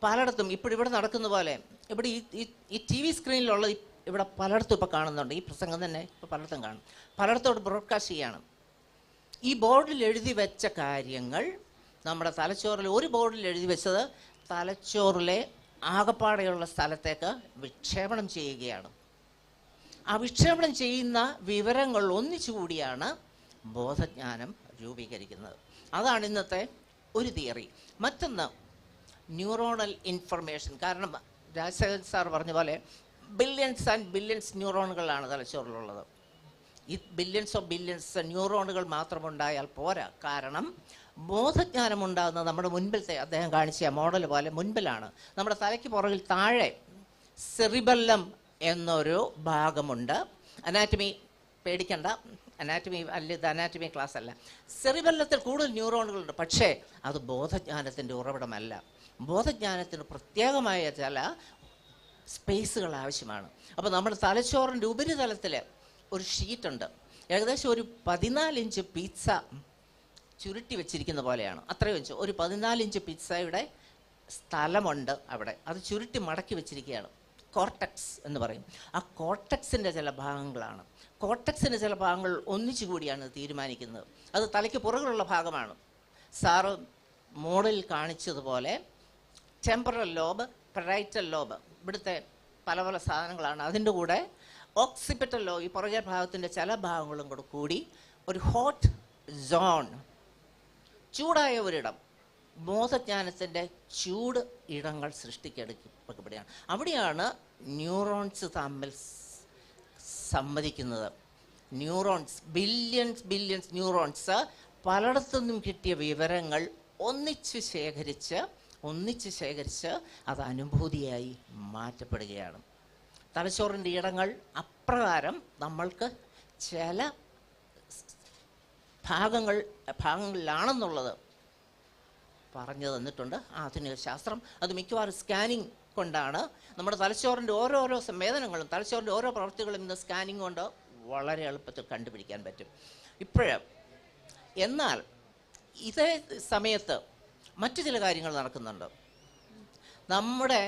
പലയിടത്തും ഇവിടെ നടക്കുന്ന പോലെ, ഇവിടെ ഈ TV സ്ക്രീനിലുള്ള ഇവിടെ പലയിടത്തും ഇപ്പോൾ കാണുന്നുണ്ട്. ഈ പ്രസംഗം തന്നെ ഇപ്പോൾ പലയിടത്തും കാണും, പലയിടത്തോട് ബ്രോഡ്കാസ്റ്റ് ചെയ്യാണ്. ഈ ബോർഡിൽ എഴുതി വെച്ച കാര്യങ്ങൾ നമ്മുടെ തലച്ചോറിൽ, ഒരു ബോർഡിൽ എഴുതി വെച്ചത് തലച്ചോറിലെ ആകപ്പാടെയുള്ള സ്ഥലത്തേക്ക് വിക്ഷേപണം ചെയ്യുകയാണ്. ആ വിക്ഷേപണം ചെയ്യുന്ന വിവരങ്ങൾ ഒന്നിച്ചുകൂടിയാണ് ബോധജ്ഞാനം രൂപീകരിക്കുന്നത്. അതാണ് ഇന്നത്തെ ഒരു തിയറി. മറ്റൊന്ന് ന്യൂറോണൽ ഇൻഫർമേഷൻ. കാരണം രാജശേഖരൻ സാർ പറഞ്ഞ പോലെ ബില്യൺസ് ആൻഡ് ബില്യൺസ് ന്യൂറോണുകളാണ് തലച്ചോറിലുള്ളത്. ഈ ബില്യൺസ് ന്യൂറോണുകൾ മാത്രമുണ്ടായാൽ പോരാ. കാരണം ബോധജ്ഞാനം ഉണ്ടാകുന്നത് നമ്മുടെ മുൻപിലത്തെ, അദ്ദേഹം കാണിച്ച മോഡൽ പോലെ മുൻപിലാണ്. നമ്മുടെ തലയ്ക്ക് പുറകിൽ താഴെ സെറിബെല്ലം എന്നൊരു ഭാഗമുണ്ട്. അനാറ്റമി പേടിക്കണ്ട, ഇത് അനാറ്റമി ക്ലാസ് അല്ല. സെറിബെല്ലത്തിൽ കൂടുതൽ ന്യൂറോണുകളുണ്ട്. പക്ഷേ അത് ബോധജ്ഞാനത്തിൻ്റെ ഉറവിടമല്ല. ബോധജ്ഞാനത്തിന് പ്രത്യേകമായ ചില സ്പേസുകൾ ആവശ്യമാണ്. അപ്പോൾ നമ്മുടെ തലച്ചോറിൻ്റെ ഉപരിതലത്തിൽ ഒരു ഷീറ്റുണ്ട്. ഏകദേശം ഒരു 14 ഇഞ്ച് പിസ്സ ചുരുട്ടി വെച്ചിരിക്കുന്ന പോലെയാണ്. അത്രയും വെച്ച് ഒരു 14 ഇഞ്ച് പിസ്സയുടെ സ്ഥലമുണ്ട് അവിടെ. അത് ചുരുട്ടി മടക്കി വെച്ചിരിക്കുകയാണ്. കോർട്ടക്സ് എന്ന് പറയും. ആ കോർട്ടക്സിൻ്റെ ചില ഭാഗങ്ങളാണ്. കോർട്ടക്സിൻ്റെ ചില ഭാഗങ്ങൾ ഒന്നിച്ചു കൂടിയാണ് തീരുമാനിക്കുന്നത്. അത് തലയ്ക്ക് പുറകിലുള്ള ഭാഗമാണ്. സാറ് മോഡലിൽ കാണിച്ചതുപോലെ ടെമ്പറൽ ലോബ്, പെറൈറ്റൽ ലോബ്, ഇവിടുത്തെ പല പല സാധനങ്ങളാണ്. അതിൻ്റെ കൂടെ ഓക്സിപിറ്റൽ ലോബ്, ഈ പുറകെ ഭാഗത്തിൻ്റെ ചില ഭാഗങ്ങളും കൂടി ഒരു ഹോട്ട് സോൺ, ചൂടായ ഒരിടം, ബോധജ്ഞാനത്തിൻ്റെ ചൂട് ഇടങ്ങൾ സൃഷ്ടിക്കെടുക്കപ്പെടുകയാണ്. അവിടെയാണ് ന്യൂറോൺസ് തമ്മിൽ സംവദിക്കുന്നത്. ന്യൂറോൺസ്, ബില്യൺസ് ന്യൂറോൺസ് പലയിടത്തുനിന്നും കിട്ടിയ വിവരങ്ങൾ ഒന്നിച്ച് ശേഖരിച്ച് അത് അനുഭൂതിയായി മാറ്റപ്പെടുകയാണ്. തലച്ചോറിൻ്റെ ഇടങ്ങൾ അപ്രകാരം നമ്മൾക്ക് ചില ഭാഗങ്ങളിലാണെന്നുള്ളത് പറഞ്ഞു തന്നിട്ടുണ്ട് ആധുനിക ശാസ്ത്രം. അത് മിക്കവാറും സ്കാനിങ് കൊണ്ടാണ്. നമ്മുടെ തലച്ചോറിൻ്റെ ഓരോരോ സംവേദനങ്ങളും തലച്ചോറിൻ്റെ ഓരോ പ്രവൃത്തികളും ഇന്ന് സ്കാനിങ് കൊണ്ട് വളരെ എളുപ്പത്തിൽ കണ്ടുപിടിക്കാൻ പറ്റും ഇപ്പോഴും. എന്നാൽ ഇതേ സമയത്ത് മറ്റു ചില കാര്യങ്ങൾ നടക്കുന്നുണ്ട്. നമ്മുടെ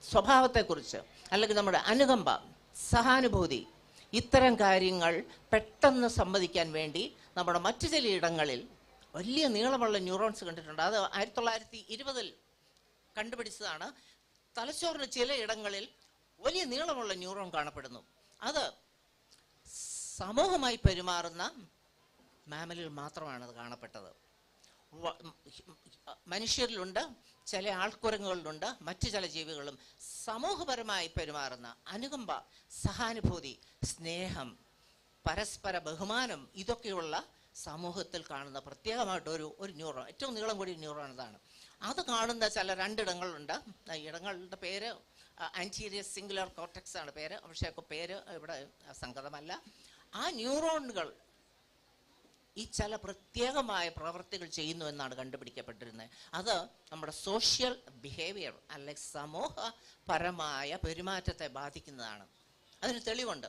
സ്വഭാവത്തെക്കുറിച്ച്, അല്ലെങ്കിൽ നമ്മുടെ അനുകമ്പ, സഹാനുഭൂതി, ഇത്തരം കാര്യങ്ങൾ പെട്ടെന്ന് സമ്മതിക്കാൻ വേണ്ടി നമ്മുടെ മറ്റു ചില ഇടങ്ങളിൽ വലിയ നീളമുള്ള ന്യൂറോൺസ് കണ്ടിട്ടുണ്ട്. അത് 1920 കണ്ടുപിടിച്ചതാണ്. തലച്ചോറിന് ചില ഇടങ്ങളിൽ വലിയ നീളമുള്ള ന്യൂറോൺ കാണപ്പെടുന്നു. അത് സമൂഹമായി പെരുമാറുന്ന മാമലിൽ മാത്രമാണ് അത് കാണപ്പെട്ടത്. മനുഷ്യരിലുണ്ട്, ചില ആൾക്കുരങ്ങുകളിലുണ്ട്, മറ്റു ചില ജീവികളും സമൂഹപരമായി പെരുമാറുന്ന അനുകമ്പ, സഹാനുഭൂതി, സ്നേഹം, പരസ്പര ബഹുമാനം, ഇതൊക്കെയുള്ള സമൂഹത്തിൽ കാണുന്ന പ്രത്യേകമായിട്ടൊരു ന്യൂറോൺ, ഏറ്റവും നീളം കൂടിയ ന്യൂറോൺ ഇതാണ്. അത് കാണുന്ന ചില 2 ഇടങ്ങളുണ്ട്. ഇടങ്ങളുടെ പേര് ആൻറ്റീരിയർ സിംഗുലർ കോർട്ടക്സ് ആണ് പേര്, പക്ഷേ പേര് ഇവിടെ സംഗതമല്ല. ആ ന്യൂറോണുകൾ ഈ ചില പ്രത്യേകമായ പ്രവൃത്തികൾ ചെയ്യുന്നു എന്നാണ് കണ്ടുപിടിക്കപ്പെട്ടിരുന്നത്. അത് നമ്മുടെ സോഷ്യൽ ബിഹേവിയർ അല്ലെങ്കിൽ സമൂഹപരമായ പെരുമാറ്റത്തെ ബാധിക്കുന്നതാണ്. അതിന് തെളിവുണ്ട്.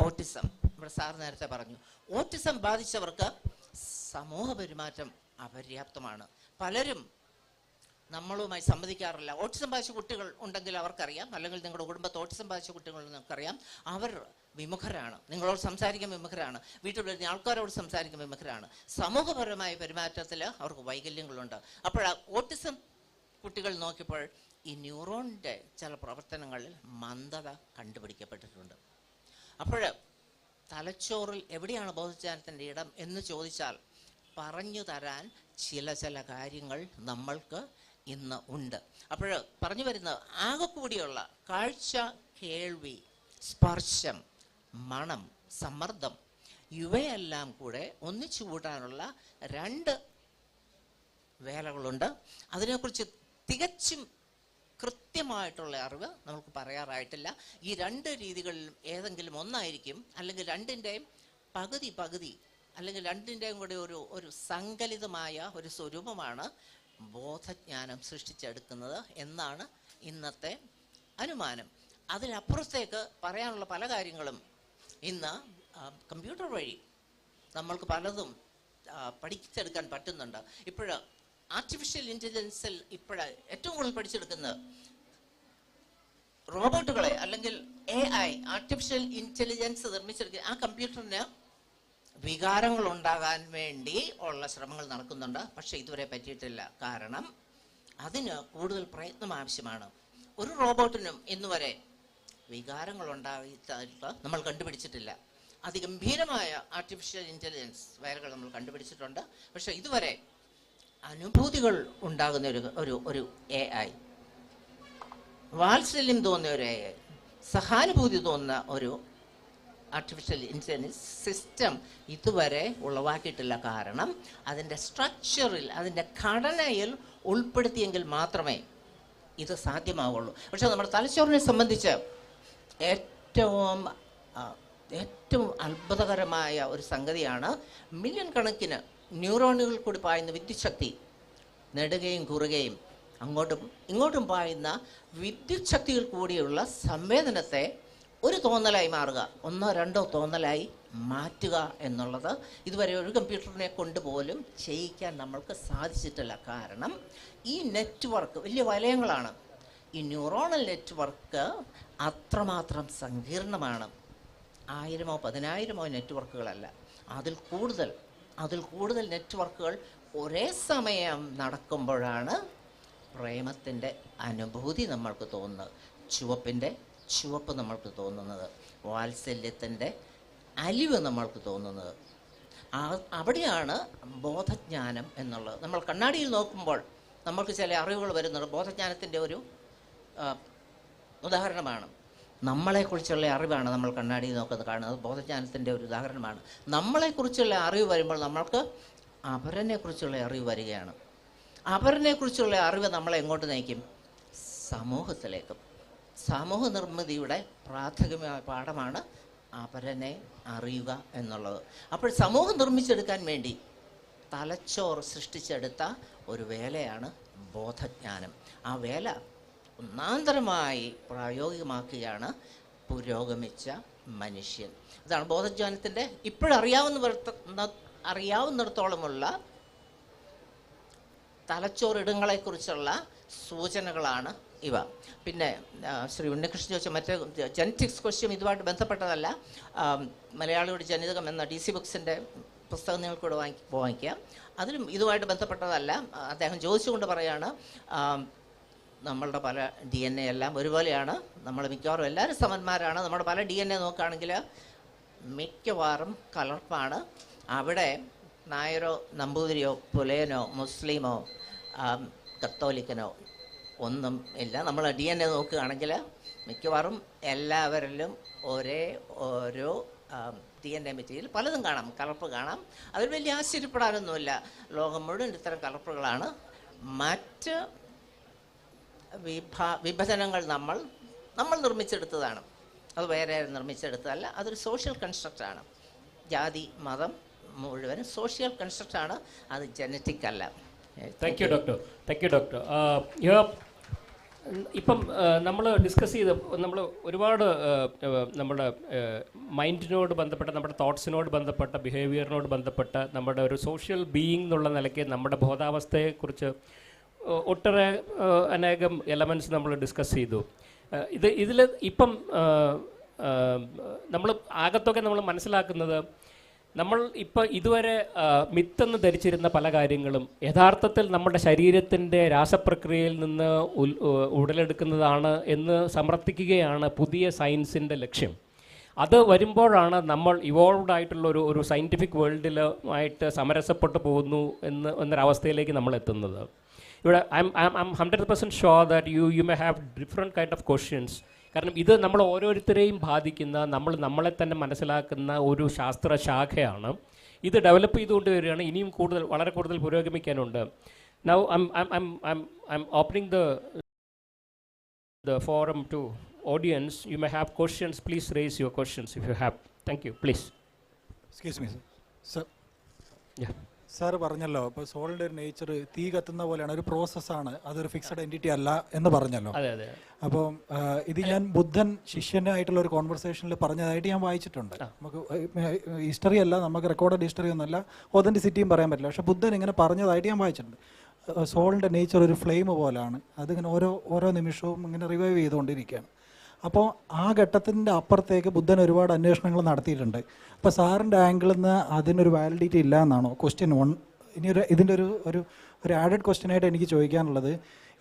ഓട്ടിസം, നമ്മുടെ സാർ നേരത്തെ പറഞ്ഞു, ഓട്ടിസം ബാധിച്ചവർക്ക് സമൂഹ പെരുമാറ്റം അപര്യാപ്തമാണ്. പലരും നമ്മളുമായി സംവദിക്കാറില്ല. ഓട്ടിസം ബാധിച്ച കുട്ടികൾ ഉണ്ടെങ്കിൽ അവർക്കറിയാം, അല്ലെങ്കിൽ നിങ്ങളുടെ കുടുംബത്ത് ഓട്ടിസം ബാധിച്ച കുട്ടികൾ നിങ്ങൾക്കറിയാം. അവർ വിമുഖരാണ്, നിങ്ങളോട് സംസാരിക്കാൻ വിമുഖരാണ്, വീട്ടിൽ വരുന്ന ആൾക്കാരോട് സംസാരിക്കാൻ വിമുഖരാണ്. സമൂഹപരമായ പെരുമാറ്റത്തിൽ അവർക്ക് വൈകല്യങ്ങളുണ്ട്. അപ്പോൾ ഓട്ടിസം കുട്ടികൾ നോക്കിയപ്പോൾ ഈ ന്യൂറോണിൻ്റെ ചില പ്രവർത്തനങ്ങളിൽ മന്ദത കണ്ടുപിടിക്കപ്പെട്ടിട്ടുണ്ട്. അപ്പോൾ തലച്ചോറിൽ എവിടെയാണ് ബോധജ്ഞാനത്തിൻ്റെ ഇടം എന്ന് ചോദിച്ചാൽ പറഞ്ഞു തരാൻ ചില കാര്യങ്ങൾ നമ്മൾക്ക് ഇന്ന് ഉണ്ട്. അപ്പോൾ പറഞ്ഞു വരുന്നത് ആകെ കൂടിയുള്ള കാഴ്ച, കേൾവി, സ്പർശം, മണം, സമ്മർദ്ദം, ഇവയെല്ലാം കൂടെ ഒന്നിച്ചു കൂട്ടാനുള്ള 2 വേലകളുണ്ട്. അതിനെക്കുറിച്ച് തികച്ചും കൃത്യമായിട്ടുള്ള അറിവ് നമുക്ക് പറയാറായിട്ടില്ല. ഈ 2 രീതികളിലും ഏതെങ്കിലും ഒന്നായിരിക്കും, അല്ലെങ്കിൽ 2ൻ്റെയും പകുതി അല്ലെങ്കിൽ 2ൻ്റെയും കൂടെ ഒരു സങ്കലിതമായ ഒരു സ്വരൂപമാണ് ബോധജ്ഞാനം സൃഷ്ടിച്ചെടുക്കുന്നത് എന്നാണ് ഇന്നത്തെ അനുമാനം. അതിനപ്പുറത്തേക്ക് പറയാനുള്ള പല കാര്യങ്ങളും ഇന്ന് കമ്പ്യൂട്ടർ വഴി നമ്മൾക്ക് പലതും പഠിച്ചെടുക്കാൻ പറ്റുന്നുണ്ട്. ഇപ്പോൾ ആർട്ടിഫിഷ്യൽ ഇൻ്റലിജൻസിൽ ഏറ്റവും കൂടുതൽ പഠിച്ചെടുക്കുന്നത് റോബോട്ടുകളെ, അല്ലെങ്കിൽ AI, ആർട്ടിഫിഷ്യൽ ഇൻ്റലിജൻസ് നിർമ്മിച്ചെടുക്കുക. ആ കമ്പ്യൂട്ടറിന് വികാരങ്ങൾ ഉണ്ടാകാൻ വേണ്ടി ഉള്ള ശ്രമങ്ങൾ നടക്കുന്നുണ്ട്, പക്ഷെ ഇതുവരെ പറ്റിയിട്ടില്ല. കാരണം അതിന് കൂടുതൽ പ്രയത്നം ആവശ്യമാണ്. ഒരു റോബോട്ടിനും ഇന്നുവരെ വികാരങ്ങൾ ഉണ്ടായിട്ട് നമ്മൾ കണ്ടുപിടിച്ചിട്ടില്ല. അതിഗംഭീരമായ ആർട്ടിഫിഷ്യൽ ഇൻ്റലിജൻസ് വേലകൾ നമ്മൾ കണ്ടുപിടിച്ചിട്ടുണ്ട്, പക്ഷെ ഇതുവരെ അനുഭൂതികൾ ഉണ്ടാകുന്ന ഒരു AI, വാത്സല്യം തോന്നുന്ന ഒരു AI, സഹാനുഭൂതി തോന്നുന്ന ഒരു ആർട്ടിഫിഷ്യൽ ഇൻ്റലിജൻസ് സിസ്റ്റം ഇതുവരെ ഉളവാക്കിയിട്ടില്ല. കാരണം അതിൻ്റെ സ്ട്രക്ചറിൽ, അതിൻ്റെ ഘടനയിൽ ഉൾപ്പെടുത്തിയെങ്കിൽ മാത്രമേ ഇത് സാധ്യമാവുള്ളൂ. പക്ഷെ നമ്മുടെ തലച്ചോറിനെ സംബന്ധിച്ച് ഏറ്റവും അത്ഭുതകരമായ ഒരു സംഗതിയാണ് മില്യൺ കണക്കിന് ന്യൂറോണുകൾ കൂടി പായുന്ന വിദ്യുച്ഛക്തി, നെടുകയും കുറുകയും അങ്ങോട്ടും ഇങ്ങോട്ടും പായുന്ന വിദ്യുച്ഛക്തികൾ കൂടിയുള്ള സംവേദനത്തെ ഒരു തോന്നലായി മാറുക, 1-2 തോന്നലായി മാറ്റുക എന്നുള്ളത് ഇതുവരെ ഒരു കമ്പ്യൂട്ടറിനെ കൊണ്ടുപോലും ചെയ്യിക്കാൻ നമ്മൾക്ക് സാധിച്ചിട്ടില്ല. കാരണം ഈ നെറ്റ്വർക്ക് വലിയ വലയങ്ങളാണ്. ഈ ന്യൂറോണൽ നെറ്റ്വർക്ക് അത്രമാത്രം സങ്കീർണമാണ്. 1000-ഓ 10,000-ഓ നെറ്റ്വർക്കുകളല്ല, അതിൽ കൂടുതൽ നെറ്റ്വർക്കുകൾ ഒരേ സമയം നടക്കുമ്പോഴാണ് പ്രേമത്തിൻ്റെ അനുഭൂതി നമ്മൾക്ക് തോന്നുന്നത്, ചുവപ്പ് നമ്മൾക്ക് തോന്നുന്നത്, വാത്സല്യത്തിൻ്റെ അലിവ് നമ്മൾക്ക് തോന്നുന്നത്. അവിടെയാണ് ബോധജ്ഞാനം എന്നുള്ളത്. നമ്മൾ കണ്ണാടിയിൽ നോക്കുമ്പോൾ നമ്മൾക്ക് ചില അറിവുകൾ വരുന്നുണ്ട്. ബോധജ്ഞാനത്തിൻ്റെ ഒരു ഉദാഹരണമാണ്. നമ്മളെക്കുറിച്ചുള്ള അറിവാണ് നമ്മൾ കണ്ണാടിയിൽ കാണുന്നത്. ബോധജ്ഞാനത്തിൻ്റെ ഒരു ഉദാഹരണമാണ്. നമ്മളെക്കുറിച്ചുള്ള അറിവ് വരുമ്പോൾ നമ്മൾക്ക് അപരനെക്കുറിച്ചുള്ള അറിവ് വരികയാണ്. അപരനെക്കുറിച്ചുള്ള അറിവ് നമ്മളെ എങ്ങോട്ട് നയിക്കും? സമൂഹത്തിലേക്കും. സമൂഹ നിർമ്മിതിയുടെ പ്രാഥമികമായ പാഠമാണ് അപരനെ അറിയുക എന്നുള്ളത്. അപ്പോൾ സമൂഹം നിർമ്മിച്ചെടുക്കാൻ വേണ്ടി തലച്ചോർ സൃഷ്ടിച്ചെടുത്ത ഒരു വേലയാണ് ബോധജ്ഞാനം. ആ വേല ഒന്നാന്തരമായി പ്രായോഗികമാക്കുകയാണ് പുരോഗമിച്ച മനുഷ്യൻ. അതാണ് ബോധജ്ഞാനത്തിൻ്റെ അറിയാവുന്നിടത്തോളമുള്ള തലച്ചോറിടങ്ങളെക്കുറിച്ചുള്ള സൂചനകളാണ് ഇവ. പിന്നെ ശ്രീ ഉണ്ണികൃഷ്ണൻ ചോദിച്ച മറ്റേ ജനറ്റിക്സ് ക്വസ്റ്റ്യൻ ഇതുമായിട്ട് ബന്ധപ്പെട്ടതല്ല. മലയാളിയുടെ ജനിതകം എന്ന DC ബുക്സിൻ്റെ പുസ്തകം നിങ്ങൾക്കൂടെ വാങ്ങിക്കാം. അതിലും ഇതുമായിട്ട് ബന്ധപ്പെട്ടതല്ല. അദ്ദേഹം ചോദിച്ചുകൊണ്ട് പറയാണ്, നമ്മളുടെ പല DNA എല്ലാം ഒരുപോലെയാണ്, നമ്മൾ മിക്കവാറും എല്ലാവരും സമന്മാരാണ്. നമ്മുടെ പല DNA നോക്കുകയാണെങ്കിൽ മിക്കവാറും കലർപ്പാണ്. അവിടെ നായരോ നമ്പൂതിരിയോ പുലയനോ മുസ്ലിമോ കത്തോലിക്കനോ ഒന്നും ഇല്ല. നമ്മൾ DNA നോക്കുകയാണെങ്കിൽ മിക്കവാറും എല്ലാവരിലും ഓരോ DNA മെറ്റീരിയൽ പലതും കാണാം, കലർപ്പ് കാണാം. അതിൽ വലിയ ആശ്ചര്യപ്പെടാനൊന്നുമില്ല. ലോകം മുഴുവൻ ഇത്തരം കലർപ്പുകളാണ്. മറ്റ് വിഭജനങ്ങൾ നമ്മൾ നിർമ്മിച്ചെടുത്തതാണ്. അത് വേറെ നിർമ്മിച്ചെടുത്തതല്ല. അതൊരു സോഷ്യൽ കൺസ്ട്രക്റ്റാണ്. ജാതി മതം മുഴുവൻ സോഷ്യൽ കൺസ്ട്രക്റ്റാണ്, അത് ജനറ്റിക് അല്ല. Thank you doctor. ഇപ്പം നമ്മൾ ഡിസ്കസ് ചെയ്ത് നമ്മൾ ഒരുപാട് നമ്മുടെ മൈൻഡിനോട് ബന്ധപ്പെട്ട, നമ്മുടെ തോട്ട്സിനോട് ബന്ധപ്പെട്ട, ബിഹേവിയറിനോട് ബന്ധപ്പെട്ട നമ്മുടെ ഒരു സോഷ്യൽ ബീയിങ് എന്നുള്ള നിലയ്ക്ക് നമ്മുടെ ബോധാവസ്ഥയെക്കുറിച്ച് ഒട്ടേറെ അനേകം എലമെൻറ്റ്സ് നമ്മൾ ഡിസ്കസ് ചെയ്തു. ഇതിൽ ഇപ്പം നമ്മൾ ആകത്തൊക്കെ നമ്മൾ മനസ്സിലാക്കുന്നത്, നമ്മൾ ഇപ്പോൾ ഇതുവരെ മിത്തെന്ന് ധരിച്ചിരുന്ന പല കാര്യങ്ങളും യഥാർത്ഥത്തിൽ നമ്മുടെ ശരീരത്തിൻ്റെ രാസപ്രക്രിയയിൽ നിന്ന് ഉടലെടുക്കുന്നതാണ് എന്ന് സമർത്ഥിക്കുകയാണ് പുതിയ സയൻസിൻ്റെ ലക്ഷ്യം. അത് വരുമ്പോഴാണ് നമ്മൾ ഇവോൾവ്ഡ് ആയിട്ടുള്ള ഒരു സയൻറ്റിഫിക് വേൾഡിലുമായിട്ട് സമരസപ്പെട്ടു പോകുന്നു എന്നൊരവസ്ഥയിലേക്ക് നമ്മൾ എത്തുന്നത്. ഇവിടെ I M 100% sure that you may have different kind of questions. കാരണം ഇത് നമ്മൾ ഓരോരുത്തരെയും ബാധിക്കുന്ന, നമ്മളെ തന്നെ മനസ്സിലാക്കുന്ന ഒരു ശാസ്ത്രശാഖയാണ്. ഇത് ഡെവലപ്പ് ചെയ്തുകൊണ്ട് വരികയാണ്. ഇനിയും വളരെ കൂടുതൽ പുരോഗമിക്കാനുണ്ട്. Now I'm opening the forum to audience. You may have questions. Please raise your questions if you have. Thank you. Please. Excuse me, sir. Yeah. Sir പറഞ്ഞല്ലോ, ഇപ്പോൾ സോളിൻ്റെ ഒരു നേച്ചർ തീ കത്തുന്ന പോലെയാണ്, ഒരു പ്രോസസ്സാണ്, അതൊരു ഫിക്സഡ് എൻറ്റിറ്റി അല്ല എന്ന് പറഞ്ഞല്ലോ. അതെ. അപ്പം ഇത് ഞാൻ ബുദ്ധൻ ശിഷ്യനായിട്ടുള്ള ഒരു കോൺവെർസേഷനിൽ പറഞ്ഞതായിട്ട് ഞാൻ വായിച്ചിട്ടുണ്ട്. നമുക്ക് ഹിസ്റ്ററി അല്ല, നമുക്ക് റെക്കോർഡഡ് ഹിസ്റ്ററി ഒന്നുമല്ല, ഒതൻറ്റിസിറ്റിയും പറയാൻ പറ്റില്ല. പക്ഷേ ബുദ്ധൻ ഇങ്ങനെ പറഞ്ഞതായിട്ട് ഞാൻ വായിച്ചിട്ടുണ്ട്. സോളിൻ്റെ നേച്ചർ ഒരു ഫ്ലെയിം പോലെയാണ്, അതിങ്ങനെ ഓരോ നിമിഷവും ഇങ്ങനെ റിവൈവ് ചെയ്തുകൊണ്ടിരിക്കുകയാണ്. അപ്പോൾ ആ ഘട്ടത്തിൻ്റെ അപ്പുറത്തേക്ക് ബുദ്ധൻ ഒരുപാട് അന്വേഷണങ്ങൾ നടത്തിയിട്ടുണ്ട്. അപ്പോൾ സാറിൻ്റെ ആംഗിളിൽ നിന്ന് അതിനൊരു വാലിഡിറ്റി ഇല്ല എന്നാണോ? ക്വസ്റ്റ്യൻ 1. ഇനി ഇതിൻ്റെ ഒരു ആഡഡ് ക്വസ്റ്റ്യനായിട്ട് എനിക്ക് ചോദിക്കാനുള്ളത്,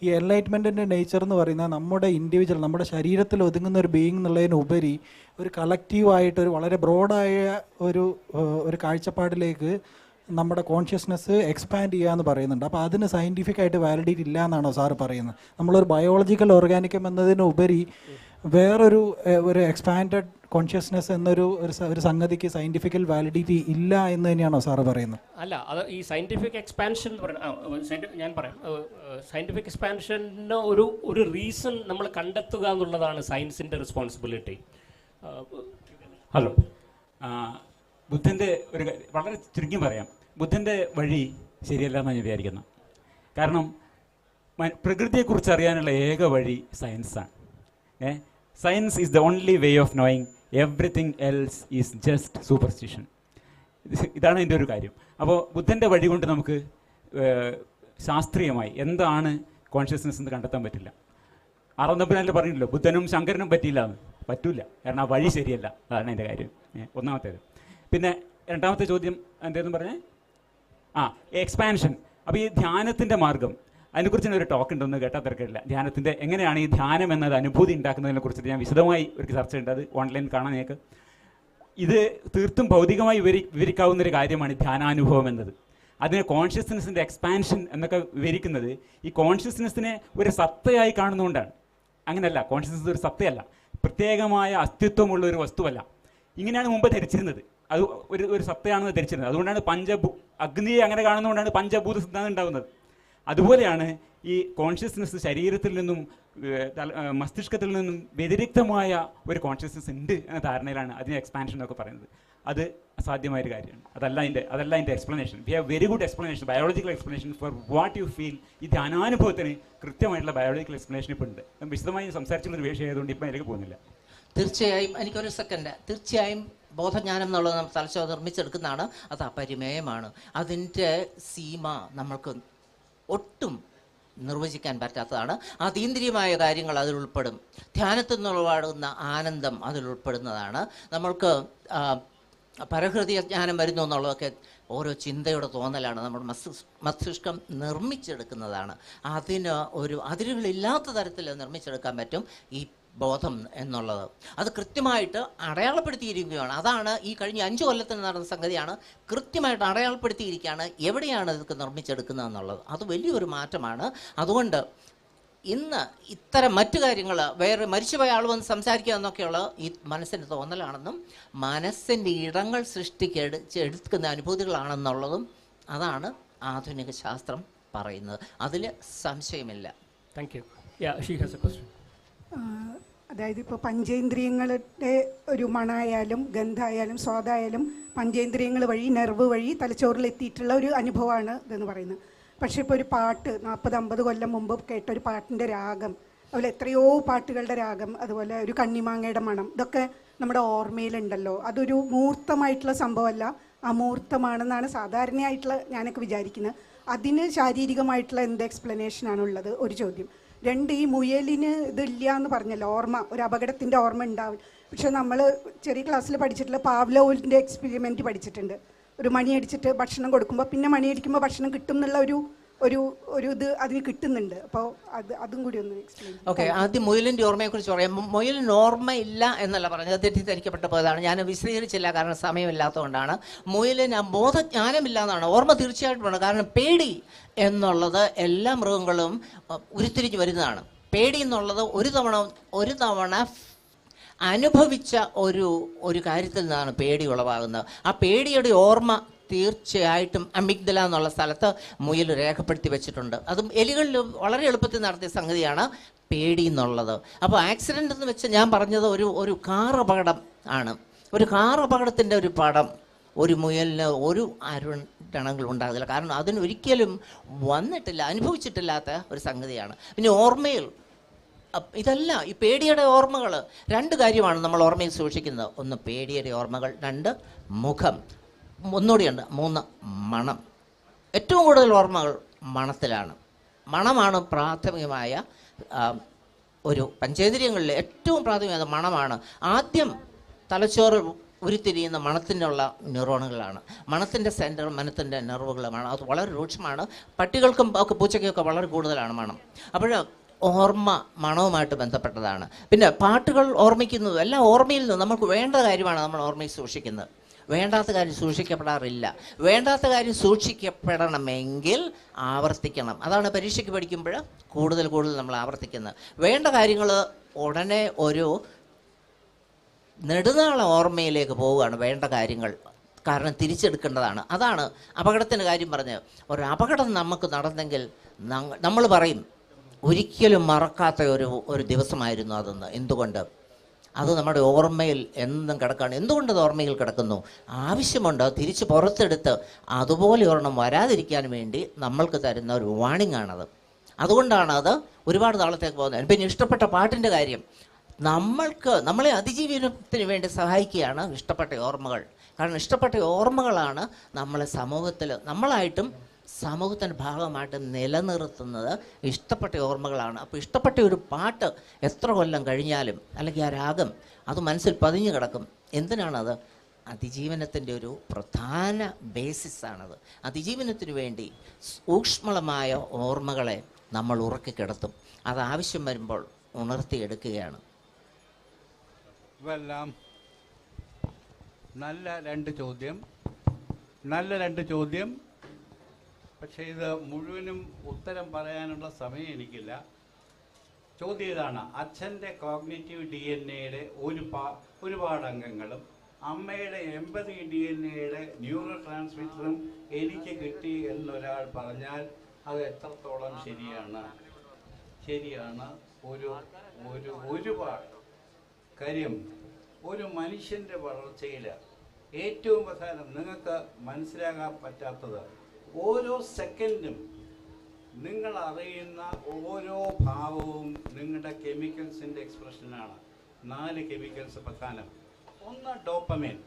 ഈ എൻലൈറ്റ്മെൻറ്റിൻ്റെ നേച്ചർ എന്ന് പറയുന്നത് നമ്മുടെ ഇൻഡിവിജ്വൽ, നമ്മുടെ ശരീരത്തിൽ ഒതുങ്ങുന്ന ഒരു ബീയിങ് എന്നുള്ളതിനുപരി ഒരു കളക്റ്റീവായിട്ട് ഒരു വളരെ ബ്രോഡായ ഒരു കാഴ്ചപ്പാടിലേക്ക് നമ്മുടെ കോൺഷ്യസ്നെസ് എക്സ്പാൻഡ് ചെയ്യുക എന്ന് പറയുന്നുണ്ട്. അപ്പോൾ അതിന് സയൻറ്റിഫിക്കായിട്ട് വാലിഡിറ്റി ഇല്ല എന്നാണോ സാറ് പറയുന്നത്? നമ്മളൊരു ബയോളജിക്കൽ ഓർഗാനിക്കം എന്നതിനുപരി വേറൊരു എക്സ്പാൻഡഡ് കോൺഷ്യസ്നെസ് എന്നൊരു സംഗതിക്ക് സയൻറ്റിഫിക്കൽ വാലിഡിറ്റി ഇല്ല എന്ന് തന്നെയാണോ സാറ് പറയുന്നത്? അല്ല, അത് ഈ സയൻറ്റിഫിക് എക്സ്പാൻഷൻ എന്ന് പറയുന്നത് ഞാൻ പറയാം. സയൻറ്റിഫിക് എക്സ്പാൻഷന് ഒരു റീസൺ നമ്മൾ കണ്ടെത്തുക എന്നുള്ളതാണ് സയൻസിൻ്റെ റെസ്പോൺസിബിലിറ്റി. ഹലോ, ബുദ്ധൻ്റെ വളരെ ചുരുക്കി പറയാം, ബുദ്ധൻ്റെ വഴി ശരിയല്ല എന്നാണ് ഞാൻ വിചാരിക്കുന്നത്. കാരണം പ്രകൃതിയെക്കുറിച്ച് അറിയാനുള്ള ഏക വഴി സയൻസാണ്. Science is the only way of knowing, everything else is just superstition. ഇതാണ് ഇതിൻ്റെ ഒരു കാര്യം. അപ്പോൾ ബുദ്ധൻ്റെ വഴി കൊണ്ട് നമുക്ക് ശാസ്ത്രീയമായി എന്താണ് കോൺഷ്യസ്നെസ് എന്ന് കണ്ടെത്താൻ പറ്റില്ല. 6 പറഞ്ഞില്ലല്ലോ, ബുദ്ധനും ശങ്കരനും പറ്റൂല, കാരണം ആ വഴി ശരിയല്ല. അതാണ് എൻ്റെ കാര്യം, ഒന്നാമത്തേത്. പിന്നെ രണ്ടാമത്തെ ചോദ്യം എന്തായിരുന്നു പറഞ്ഞേ? എക്സ്പാൻഷൻ. അപ്പോൾ ഈ ധ്യാനത്തിൻ്റെ മാർഗം, അതിനെക്കുറിച്ച് ഒരു ടോക്ക് ഉണ്ടെന്ന് കേട്ടാൽ തിരക്കില്ല. ധ്യാനത്തിൻ്റെ എങ്ങനെയാണ് ഈ ധ്യാനം എന്നത് അനുഭൂതി ഉണ്ടാക്കുന്നതിനെ കുറിച്ചിട്ട് ഞാൻ വിശദമായി ഒരു ചർച്ചയുണ്ട്, അത് ഓൺലൈൻ കാണാൻ നിങ്ങൾക്ക്. ഇത് തീർത്തും ഭൗതികമായി വിവരിക്കാവുന്നൊരു കാര്യമാണ് ധ്യാനാനുഭവം എന്നത്. അതിനെ കോൺഷ്യസ്നെസ്സിൻ്റെ എക്സ്പാൻഷൻ എന്നൊക്കെ വിവരിക്കുന്നത് ഈ കോൺഷ്യസ്നെസ്സിനെ ഒരു സത്തയായി കാണുന്നതുകൊണ്ടാണ്. അങ്ങനെയല്ല, കോൺഷ്യസ്നെസ് ഒരു സത്തയല്ല, പ്രത്യേകമായ അസ്തിത്വമുള്ള ഒരു വസ്തുവല്ല. ഇങ്ങനെയാണ് മുമ്പ് ധരിച്ചിരുന്നത്. അത് ഒരു സത്തയാണെന്ന് ധരിച്ചിരുന്നത്. അതുകൊണ്ടാണ് അഗ്നിയെ അങ്ങനെ കാണുന്നതുകൊണ്ടാണ് പഞ്ചഭൂത സിദ്ധാന്തം ഉണ്ടാകുന്നത്. അതുപോലെയാണ് ഈ കോൺഷ്യസ്നെസ് ശരീരത്തിൽ നിന്നും മസ്തിഷ്കത്തിൽ നിന്നും വ്യതിരിക്തമായ ഒരു കോൺഷ്യസ്നെസ് ഉണ്ട് എന്ന ധാരണയിലാണ് അതിനെ എക്സ്പാൻഷൻ എന്നൊക്കെ പറയുന്നത്. അത് അസാധ്യമായൊരു കാര്യമാണ്. അതല്ല അതിൻ്റെ explanation. We have very good explanation, biological explanation four what you feel. ഈ ധ്യാനാനുഭവത്തിന് കൃത്യമായിട്ടുള്ള ബയോളജിക്കൽ എക്സ്പ്ലനേഷൻ ഇപ്പോൾ ഉണ്ട്. വിശദമായി സംസാരിച്ചുള്ളൊരു വിഷയം ആയതുകൊണ്ട് ഇപ്പം അതിലേക്ക് പോകുന്നില്ല. തീർച്ചയായും എനിക്കൊരു സെക്കൻഡ്. തീർച്ചയായും ബോധജ്ഞാനം എന്നുള്ളത് തലച്ചോറ് നിർമ്മിച്ചെടുക്കുന്നതാണ്. അത് അപരിമേയമാണ്. അതിൻ്റെ സീമ നമ്മൾക്ക് ഒട്ടും നിർവചിക്കാൻ പറ്റാത്തതാണ്. അതീന്ദ്രിയമായ കാര്യങ്ങൾ അതിൽ ഉൾപ്പെടും. ധ്യാനത്തിൽ നിന്നുളവാടുന്ന ആനന്ദം അതിൽ ഉൾപ്പെടുന്നതാണ്. നമ്മൾക്ക് പരഹൃദയ ജ്ഞാനം വരുന്നു എന്നുള്ളതൊക്കെ ഓരോ ചിന്തയുടെ തോന്നലാണ്. നമ്മുടെ മസ്തിഷ്കം നിർമ്മിച്ചെടുക്കുന്നതാണ്. അതിന് ഒരു അതിരുകളില്ലാത്ത തരത്തിൽ നിർമ്മിച്ചെടുക്കാൻ പറ്റും ഈ ബോധം എന്നുള്ളത്. അത് കൃത്യമായിട്ട് അടയാളപ്പെടുത്തിയിരിക്കുകയാണ്. അതാണ് ഈ കഴിഞ്ഞ 5 കൊല്ലത്തിന് നടന്ന സംഗതിയാണ്. കൃത്യമായിട്ട് അടയാളപ്പെടുത്തിയിരിക്കുകയാണ് എവിടെയാണ് ഇതൊക്കെ നിർമ്മിച്ചെടുക്കുന്നത് എന്നുള്ളത്. അത് വലിയൊരു മാറ്റമാണ്. അതുകൊണ്ട് ഇന്ന് ഇത്തരം മറ്റു കാര്യങ്ങൾ വേറെ മരിച്ചുപോയ ആൾ വന്ന് സംസാരിക്കുക എന്നൊക്കെയുള്ള ഈ മനസ്സിൻ്റെ തോന്നലാണെന്നും മനസ്സിൻ്റെ ഇടങ്ങൾ എടുക്കുന്ന അനുഭൂതികളാണെന്നുള്ളതും അതാണ് ആധുനിക ശാസ്ത്രം പറയുന്നത്. അതിൽ സംശയമില്ല. Thank you. She has A question. അതായത് ഇപ്പോൾ പഞ്ചേന്ദ്രിയങ്ങളുടെ ഒരു മണമായാലും ഗന്ധമായാലും സ്വാദായാലും പഞ്ചേന്ദ്രിയങ്ങൾ വഴി നെർവ് വഴി തലച്ചോറിൽ എത്തിയിട്ടുള്ള ഒരു അനുഭവമാണ് ഇതെന്ന് പറയുന്നത്. പക്ഷേ ഇപ്പോൾ ഒരു പാട്ട് 40-50 കൊല്ലം മുമ്പ് കേട്ട ഒരു പാട്ടിൻ്റെ രാഗം, അതുപോലെ എത്രയോ പാട്ടുകളുടെ രാഗം, അതുപോലെ ഒരു കണ്ണിമാങ്ങയുടെ മണം, ഇതൊക്കെ നമ്മുടെ ഓർമ്മയിലുണ്ടല്ലോ. അതൊരു മൂർത്തമായിട്ടുള്ള സംഭവമല്ല, അമൂർത്തമാണെന്നാണ് സാധാരണയായിട്ടുള്ള ഞാനൊക്കെ വിചാരിക്കുന്നത്. അതിന് ശാരീരികമായിട്ടുള്ള എന്ത് എക്സ്പ്ലനേഷനാണുള്ളത്? ഒരു ചോദ്യം. 2, ഈ മുയലിന് ഇതില്ല എന്ന് പറഞ്ഞല്ലോ, ഓർമ്മ, ഒരു അപകടത്തിൻ്റെ ഓർമ്മ ഉണ്ടാവും. പക്ഷെ നമ്മൾ ചെറിയ ക്ലാസ്സിൽ പഠിച്ചിട്ടുള്ള പാവ്ലോവിൻ്റെ എക്സ്പെരിമെൻറ്റ് പഠിച്ചിട്ടുണ്ട്. ഒരു മണിയടിച്ചിട്ട് ഭക്ഷണം കൊടുക്കുമ്പോൾ പിന്നെ മണിയടിക്കുമ്പോൾ ഭക്ഷണം കിട്ടും എന്നുള്ള ഒരു ഇത് അതിന് കിട്ടുന്നുണ്ട്. അപ്പോൾ അതും കൂടി ഒന്ന് എക്സ്പ്ലെയിൻ. ഓക്കെ, ആദ്യം മുയലിൻ്റെ ഓർമ്മയെക്കുറിച്ച് പറയാം. മുയലിന് ഓർമ്മയില്ല എന്നല്ല പറഞ്ഞത്, തെറ്റിദ്ധരിക്കപ്പെട്ട പോയതാണ്. ഞാൻ വിശദീകരിച്ചില്ല, കാരണം സമയമില്ലാത്തതുകൊണ്ടാണ്. മുയലിന് ബോധജ്ഞാനമില്ല എന്നാണ്. ഓർമ്മ തീർച്ചയായിട്ടും വേണം, കാരണം പേടി എന്നുള്ളത് എല്ലാ മൃഗങ്ങളും ഉരുത്തിരിഞ്ഞ് വരുന്നതാണ്. പേടി എന്നുള്ളത് ഒരു തവണ അനുഭവിച്ച ഒരു കാര്യത്തിൽ നിന്നാണ് പേടി ഉളവാകുന്നത്. ആ പേടിയുടെ ഓർമ്മ തീർച്ചയായിട്ടും അമിഗ്ദല എന്നുള്ള സ്ഥലത്ത് മുയൽ രേഖപ്പെടുത്തി വെച്ചിട്ടുണ്ട്. അതും എലികളിൽ വളരെ എളുപ്പത്തിൽ നടത്തിയ സംഗതിയാണ് പേടി എന്നുള്ളത്. അപ്പോൾ ആക്സിഡൻ്റ് എന്ന് വെച്ച് ഞാൻ പറഞ്ഞത് ഒരു കാർ അപകടം ആണ്. ഒരു കാർ അപകടത്തിൻ്റെ ഒരു പടം ഒരു മുയലിന് ഒരു അരുണങ്ങളും ഉണ്ടാകില്ല, കാരണം അതിനൊരിക്കലും വന്നിട്ടില്ല, അനുഭവിച്ചിട്ടില്ലാത്ത ഒരു സംഗതിയാണ്. പിന്നെ ഓർമ്മയിൽ ഇതല്ല, ഈ പേടിയുടെ ഓർമ്മകൾ 2 കാര്യമാണ് നമ്മൾ ഓർമ്മയിൽ സൂക്ഷിക്കുന്നത്. 1 പേടിയുടെ ഓർമ്മകൾ, 2 മുഖം, ഒന്നുകൂടിയുണ്ട് 3 മണം. ഏറ്റവും കൂടുതൽ ഓർമ്മകൾ മണത്തിലാണ്. മണമാണ് പ്രാഥമികമായ ഒരു പഞ്ചേന്ദ്രിയങ്ങളിൽ ഏറ്റവും പ്രാഥമികമായ മണമാണ്. ആദ്യം തലച്ചോറ് ഉരുത്തിരിയുന്ന മണത്തിനുള്ള ന്യൂറോണുകളാണ്. മണത്തിൻ്റെ സെൻറ്റർ മനത്തിൻ്റെ നെർവുകളുമാണ്. അത് വളരെ രൂക്ഷമാണ്. പട്ടികൾക്കും ഒക്കെ പൂച്ചയ്ക്കൊക്കെ വളരെ കൂടുതലാണ് മണം. അപ്പോൾ ഓർമ്മ മണവുമായിട്ട് ബന്ധപ്പെട്ടതാണ്. പിന്നെ പാട്ടുകൾ ഓർമ്മിക്കുന്നതും എല്ലാം ഓർമ്മയിൽ നിന്ന് നമുക്ക് വേണ്ട കാര്യമാണ് നമ്മൾ ഓർമ്മയിൽ സൂക്ഷിക്കുന്നത്. വേണ്ടാത്ത കാര്യം സൂക്ഷിക്കപ്പെടാറില്ല. വേണ്ടാത്ത കാര്യം സൂക്ഷിക്കപ്പെടണമെങ്കിൽ ആവർത്തിക്കണം. അതാണ് പരീക്ഷയ്ക്ക് പഠിക്കുമ്പോൾ കൂടുതൽ നമ്മൾ ആവർത്തിക്കുന്നത്. വേണ്ട കാര്യങ്ങൾ ഉടനെ ഒരു നെടുനാള ഓർമ്മയിലേക്ക് പോവുകയാണ് വേണ്ട കാര്യങ്ങൾ, കാരണം തിരിച്ചെടുക്കേണ്ടതാണ്. അതാണ് അപകടത്തിൻ്റെ കാര്യം പറഞ്ഞത്. ഒരു അപകടം നമുക്ക് നടന്നെങ്കിൽ നമ്മൾ പറയും ഒരിക്കലും മറക്കാത്ത ഒരു ദിവസമായിരുന്നു അതെന്ന്. എന്തുകൊണ്ട്? അത് നമ്മുടെ ഓർമ്മയിൽ എന്നും കിടക്കുകയാണ്. എന്തുകൊണ്ട് അത് ഓർമ്മയിൽ കിടക്കുന്നു? ആവശ്യമുണ്ട് തിരിച്ച് പുറത്തെടുത്ത് അതുപോലെ ഒരെണ്ണം വരാതിരിക്കാൻ വേണ്ടി നമ്മൾക്ക് തരുന്ന ഒരു വാണിംഗ് ആണത്. അതുകൊണ്ടാണ് അത് ഒരുപാട് നാളത്തേക്ക് പോകുന്നത്. പിന്നെ ഇഷ്ടപ്പെട്ട പാട്ടിൻ്റെ കാര്യം, നമ്മളെ അതിജീവനത്തിന് വേണ്ടി സഹായിക്കുകയാണ് ഇഷ്ടപ്പെട്ട ഓർമ്മകൾ. കാരണം ഇഷ്ടപ്പെട്ട ഓർമ്മകളാണ് നമ്മളെ നമ്മളായിട്ടും സമൂഹത്തിൻ്റെ ഭാഗമായിട്ട് നിലനിർത്തുന്നത് ഇഷ്ടപ്പെട്ട ഓർമ്മകളാണ്. അപ്പോൾ ഇഷ്ടപ്പെട്ട ഒരു പാട്ട് എത്ര കൊല്ലം കഴിഞ്ഞാലും അല്ലെങ്കിൽ ആ രാഗം അത് മനസ്സിൽ പതിഞ്ഞു കിടക്കും. എന്തിനാണത്? അതിജീവനത്തിൻ്റെ ഒരു പ്രധാന ബേസിസാണത്. അതിജീവനത്തിന് വേണ്ടി സൂക്ഷ്മമായ ഓർമ്മകളെ നമ്മൾ ഉറക്കിക്കിടത്തും. അത് ആവശ്യം വരുമ്പോൾ ഉണർത്തിയെടുക്കുകയാണ്. ഇതെല്ലാം നല്ല രണ്ട് ചോദ്യം. പക്ഷേ ഇത് മുഴുവനും ഉത്തരം പറയാനുള്ള സമയം എനിക്കില്ല. ചോദ്യം ഇതാണ്: അച്ഛൻ്റെ കോഗ്നിറ്റീവ് DNA-യുടെ ഒരുപാട് അംഗങ്ങളും അമ്മയുടെ എമ്പതി DNA-യുടെ ന്യൂറോ ട്രാൻസ്മിറ്ററും എനിക്ക് കിട്ടി എന്നൊരാൾ പറഞ്ഞാൽ അത് എത്രത്തോളം ശരിയാണ്? ഒരുപാട് കാര്യം ഒരു മനുഷ്യൻ്റെ വളർച്ചയിൽ ഏറ്റവും പ്രധാനം നിങ്ങൾക്ക് മനസ്സിലാക്കാൻ പറ്റാത്തത്, ഓരോ സെക്കൻഡും നിങ്ങൾ അറിയുന്ന ഓരോ ഭാവവും നിങ്ങളുടെ കെമിക്കൽസിൻ്റെ എക്സ്പ്രഷനാണ്. 4 കെമിക്കൽസ് പ്രധാനം. 1 ഡോപ്പമിൻ,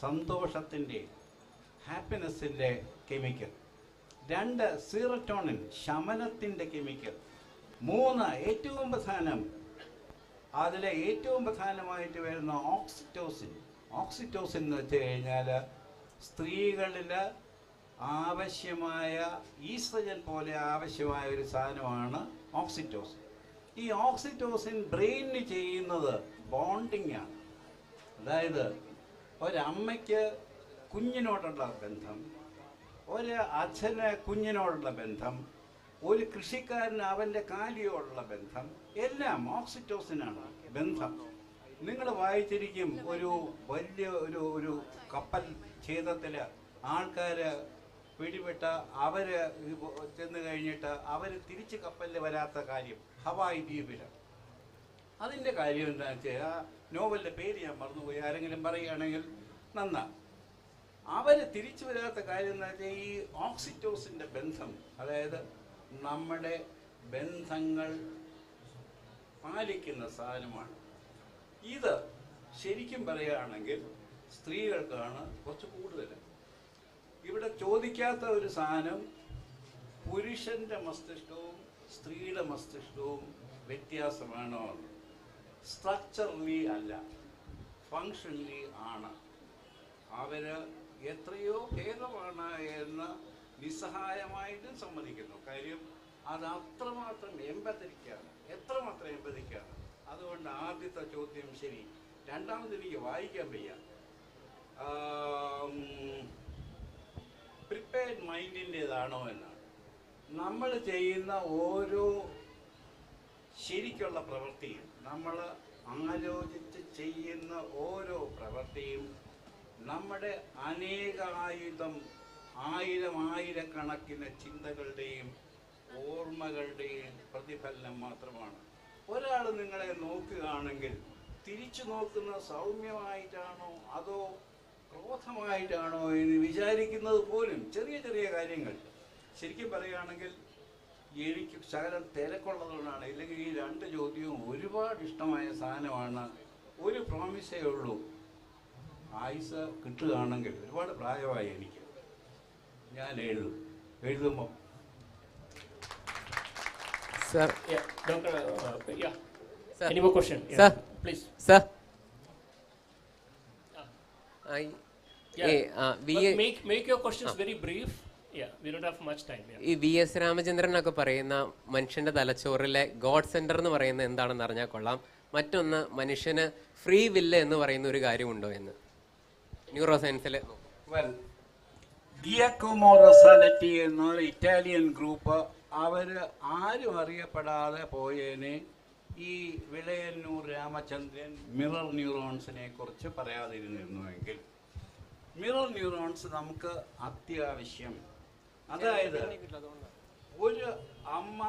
സന്തോഷത്തിൻ്റെ ഹാപ്പിനെസ്സിൻ്റെ കെമിക്കൽ. 2 സീറോട്ടോണിൻ ശമനത്തിൻ്റെ കെമിക്കൽ. 3 ഏറ്റവും പ്രധാനം, അതിലെ ഏറ്റവും പ്രധാനമായിട്ട് വരുന്ന ഓക്സിറ്റോസിൻ. ഓക്സിറ്റോസിൻ എന്ന് വെച്ച് കഴിഞ്ഞാൽ സ്ത്രീകളിൽ ആവശ്യമായ ഈസ്ട്രജൻ പോലെ ആവശ്യമായ ഒരു സാധനമാണ് ഓക്സിറ്റോസിൻ. ഈ ഓക്സിറ്റോസിൻ ബ്രെയിനിന് ചെയ്യുന്നത് ബോണ്ടിങ് ആണ്. അതായത് ഒരമ്മയ്ക്ക് കുഞ്ഞിനോടുള്ള ബന്ധം, ഒരു അച്ഛന് കുഞ്ഞിനോടുള്ള ബന്ധം, ഒരു കൃഷിക്കാരന് അവൻ്റെ കാലിയോടുള്ള ബന്ധം, എല്ലാം ഓക്സിറ്റോസിനാണ് ബന്ധം. നിങ്ങൾ വായിച്ചിരിക്കും ഒരു വലിയ ഒരു കപ്പൽ ഛേദത്തിൽ ആൾക്കാർ പിടിപെട്ട അവർ ചെന്ന് കഴിഞ്ഞിട്ട് അവർ തിരിച്ച് കപ്പലിൽ വരാത്ത കാര്യം ഹവായ് ദ്വീപിൽ. അതിൻ്റെ കാര്യം എന്താണെന്ന് വെച്ചാൽ ആ നോവലിൻ്റെ പേര് ഞാൻ മറന്നുപോയി, ആരെങ്കിലും പറയുകയാണെങ്കിൽ നന്നാ. അവർ തിരിച്ചു വരാത്ത കാര്യം എന്ന് വെച്ചാൽ ഈ ഓക്സിറ്റോസിൻ്റെ ബന്ധം, അതായത് നമ്മുടെ ബന്ധങ്ങൾ പാലിക്കുന്ന സാധനമാണ്. ഇത് ശരിക്കും പറയുകയാണെങ്കിൽ സ്ത്രീകൾക്കാണ് കുറച്ച് കൂടുതൽ. ഇവിടെ ചോദിക്കാത്ത ഒരു സാധനം, പുരുഷൻ്റെ മസ്തിഷ്കവും സ്ത്രീയുടെ മസ്തിഷ്കവും വ്യത്യാസമാണോ? സ്ട്രക്ചറലി അല്ല, ഫങ്ഷണലി ആണ്. അവർ എത്രയോ ഭേദമാണ് എന്ന് നിസ്സഹായമായിട്ടും സമ്മതിക്കുന്നു. കാര്യം അത് അത്രമാത്രം എമ്പതിക്കാണ്, എത്രമാത്രം എമ്പതിക്കാണ്. അതുകൊണ്ട് ആദ്യത്തെ ചോദ്യം ശരി. രണ്ടാമത് എനിക്ക് വായിക്കാൻ വയ്യ. പ്രിപ്പയർഡ് മൈൻഡിൻ്റേതാണോ എന്നാണ്. നമ്മൾ ചെയ്യുന്ന ഓരോ ശരിക്കുള്ള പ്രവൃത്തിയും, നമ്മൾ ആലോചിച്ച് ചെയ്യുന്ന ഓരോ പ്രവൃത്തിയും നമ്മുടെ ആയിരക്കണക്കിന് ചിന്തകളുടെയും ഓർമ്മകളുടെയും പ്രതിഫലനം മാത്രമാണ്. ഒരാൾ നിങ്ങളെ നോക്കുകയാണെങ്കിൽ തിരിച്ചു നോക്കുന്ന സൗമ്യമായിട്ടാണോ അതോ ക്രോധമായിട്ടാണോ എന്ന് വിചാരിക്കുന്നത് പോലും ചെറിയ ചെറിയ കാര്യങ്ങൾ. ശരിക്കും പറയുകയാണെങ്കിൽ എനിക്ക് ശകലം തിരക്കുള്ളതുകൊണ്ടാണ്, ഇല്ലെങ്കിൽ ഈ 2 ചോദ്യവും ഒരുപാട് ഇഷ്ടമായ സാധനമാണ്. ഒരു പ്രോമിസേ ഉള്ളൂ, ആയുസ് കിട്ടുകയാണെങ്കിൽ, ഒരുപാട് പ്രായമായി എനിക്ക്, ഞാൻ എഴുതുമ്പോൾ Sir. Yeah, Doctor. Yeah. Sir. Any more question? Yeah. Sir. Please. Sir. Make your questions very brief. Yeah, we don't have much time. Yeah. ഈ VS രാമചന്ദ്രനൊക്കെ പറയുന്ന മനുഷ്യന്റെ തലച്ചോറിലെ ഗോഡ് സെന്റർ എന്ന് പറയുന്നത് എന്താണെന്ന് അറിഞ്ഞാൽ കൊള്ളാം. മറ്റൊന്ന്, മനുഷ്യന് ഫ്രീ വില്ല് എന്ന് പറയുന്ന ഒരു കാര്യമുണ്ടോ എന്ന് ന്യൂറോ സയൻസിൽ. ഗിയാക്കോമോ റൊസാലെറ്റി എന്ന ഇറ്റാലിയൻ ഗ്രൂപ്പ്, അവർ ആരും അറിയപ്പെടാതെ പോയേനെ ഈ വിളയന്നൂർ രാമചന്ദ്രൻ മിറർ ന്യൂറോൺസിനെ കുറിച്ച് പറയാതിരുന്നിരുന്നുവെങ്കിൽ. മിറർ ന്യൂറോൺസ് നമുക്ക് അത്യാവശ്യം. അതായത് ഒരു അമ്മ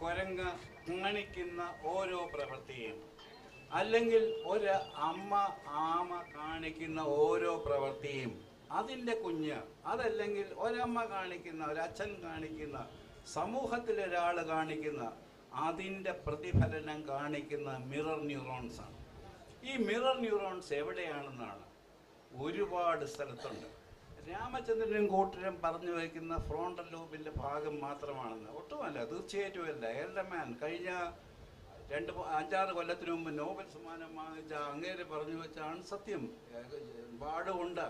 കുരങ്ങ് കാണിക്കുന്ന ഓരോ പ്രവൃത്തിയും, അല്ലെങ്കിൽ ഒരു അമ്മ ആമ കാണിക്കുന്ന ഓരോ പ്രവൃത്തിയും, അതിൻ്റെ കുഞ്ഞ്, അതല്ലെങ്കിൽ ഒരമ്മ കാണിക്കുന്ന, ഒരച്ഛൻ കാണിക്കുന്ന, സമൂഹത്തിലൊരാൾ കാണിക്കുന്ന, അതിൻ്റെ പ്രതിഫലനം കാണിക്കുന്ന മിറർ ന്യൂറോൺസാണ്. ഈ മിറർ ന്യൂറോൺസ് എവിടെയാണെന്നാണ് ഒരുപാട് സ്ഥലത്തുണ്ട്. രാമചന്ദ്രനും കൂട്ടരും പറഞ്ഞു വയ്ക്കുന്ന ഫ്രോണ്ടൽ ലോബിൻ്റെ ഭാഗം മാത്രമാണെന്ന് ഒട്ടുമല്ല, തീർച്ചയായിട്ടും അല്ല. എൽഡർമാൻ കഴിഞ്ഞ 5-6 കൊല്ലത്തിന് മുമ്പ് നോബൽ സമ്മാനം വാങ്ങിച്ച അങ്ങേരെ പറഞ്ഞു വെച്ചാണ് സത്യം. ഒരുപാടുണ്ട്.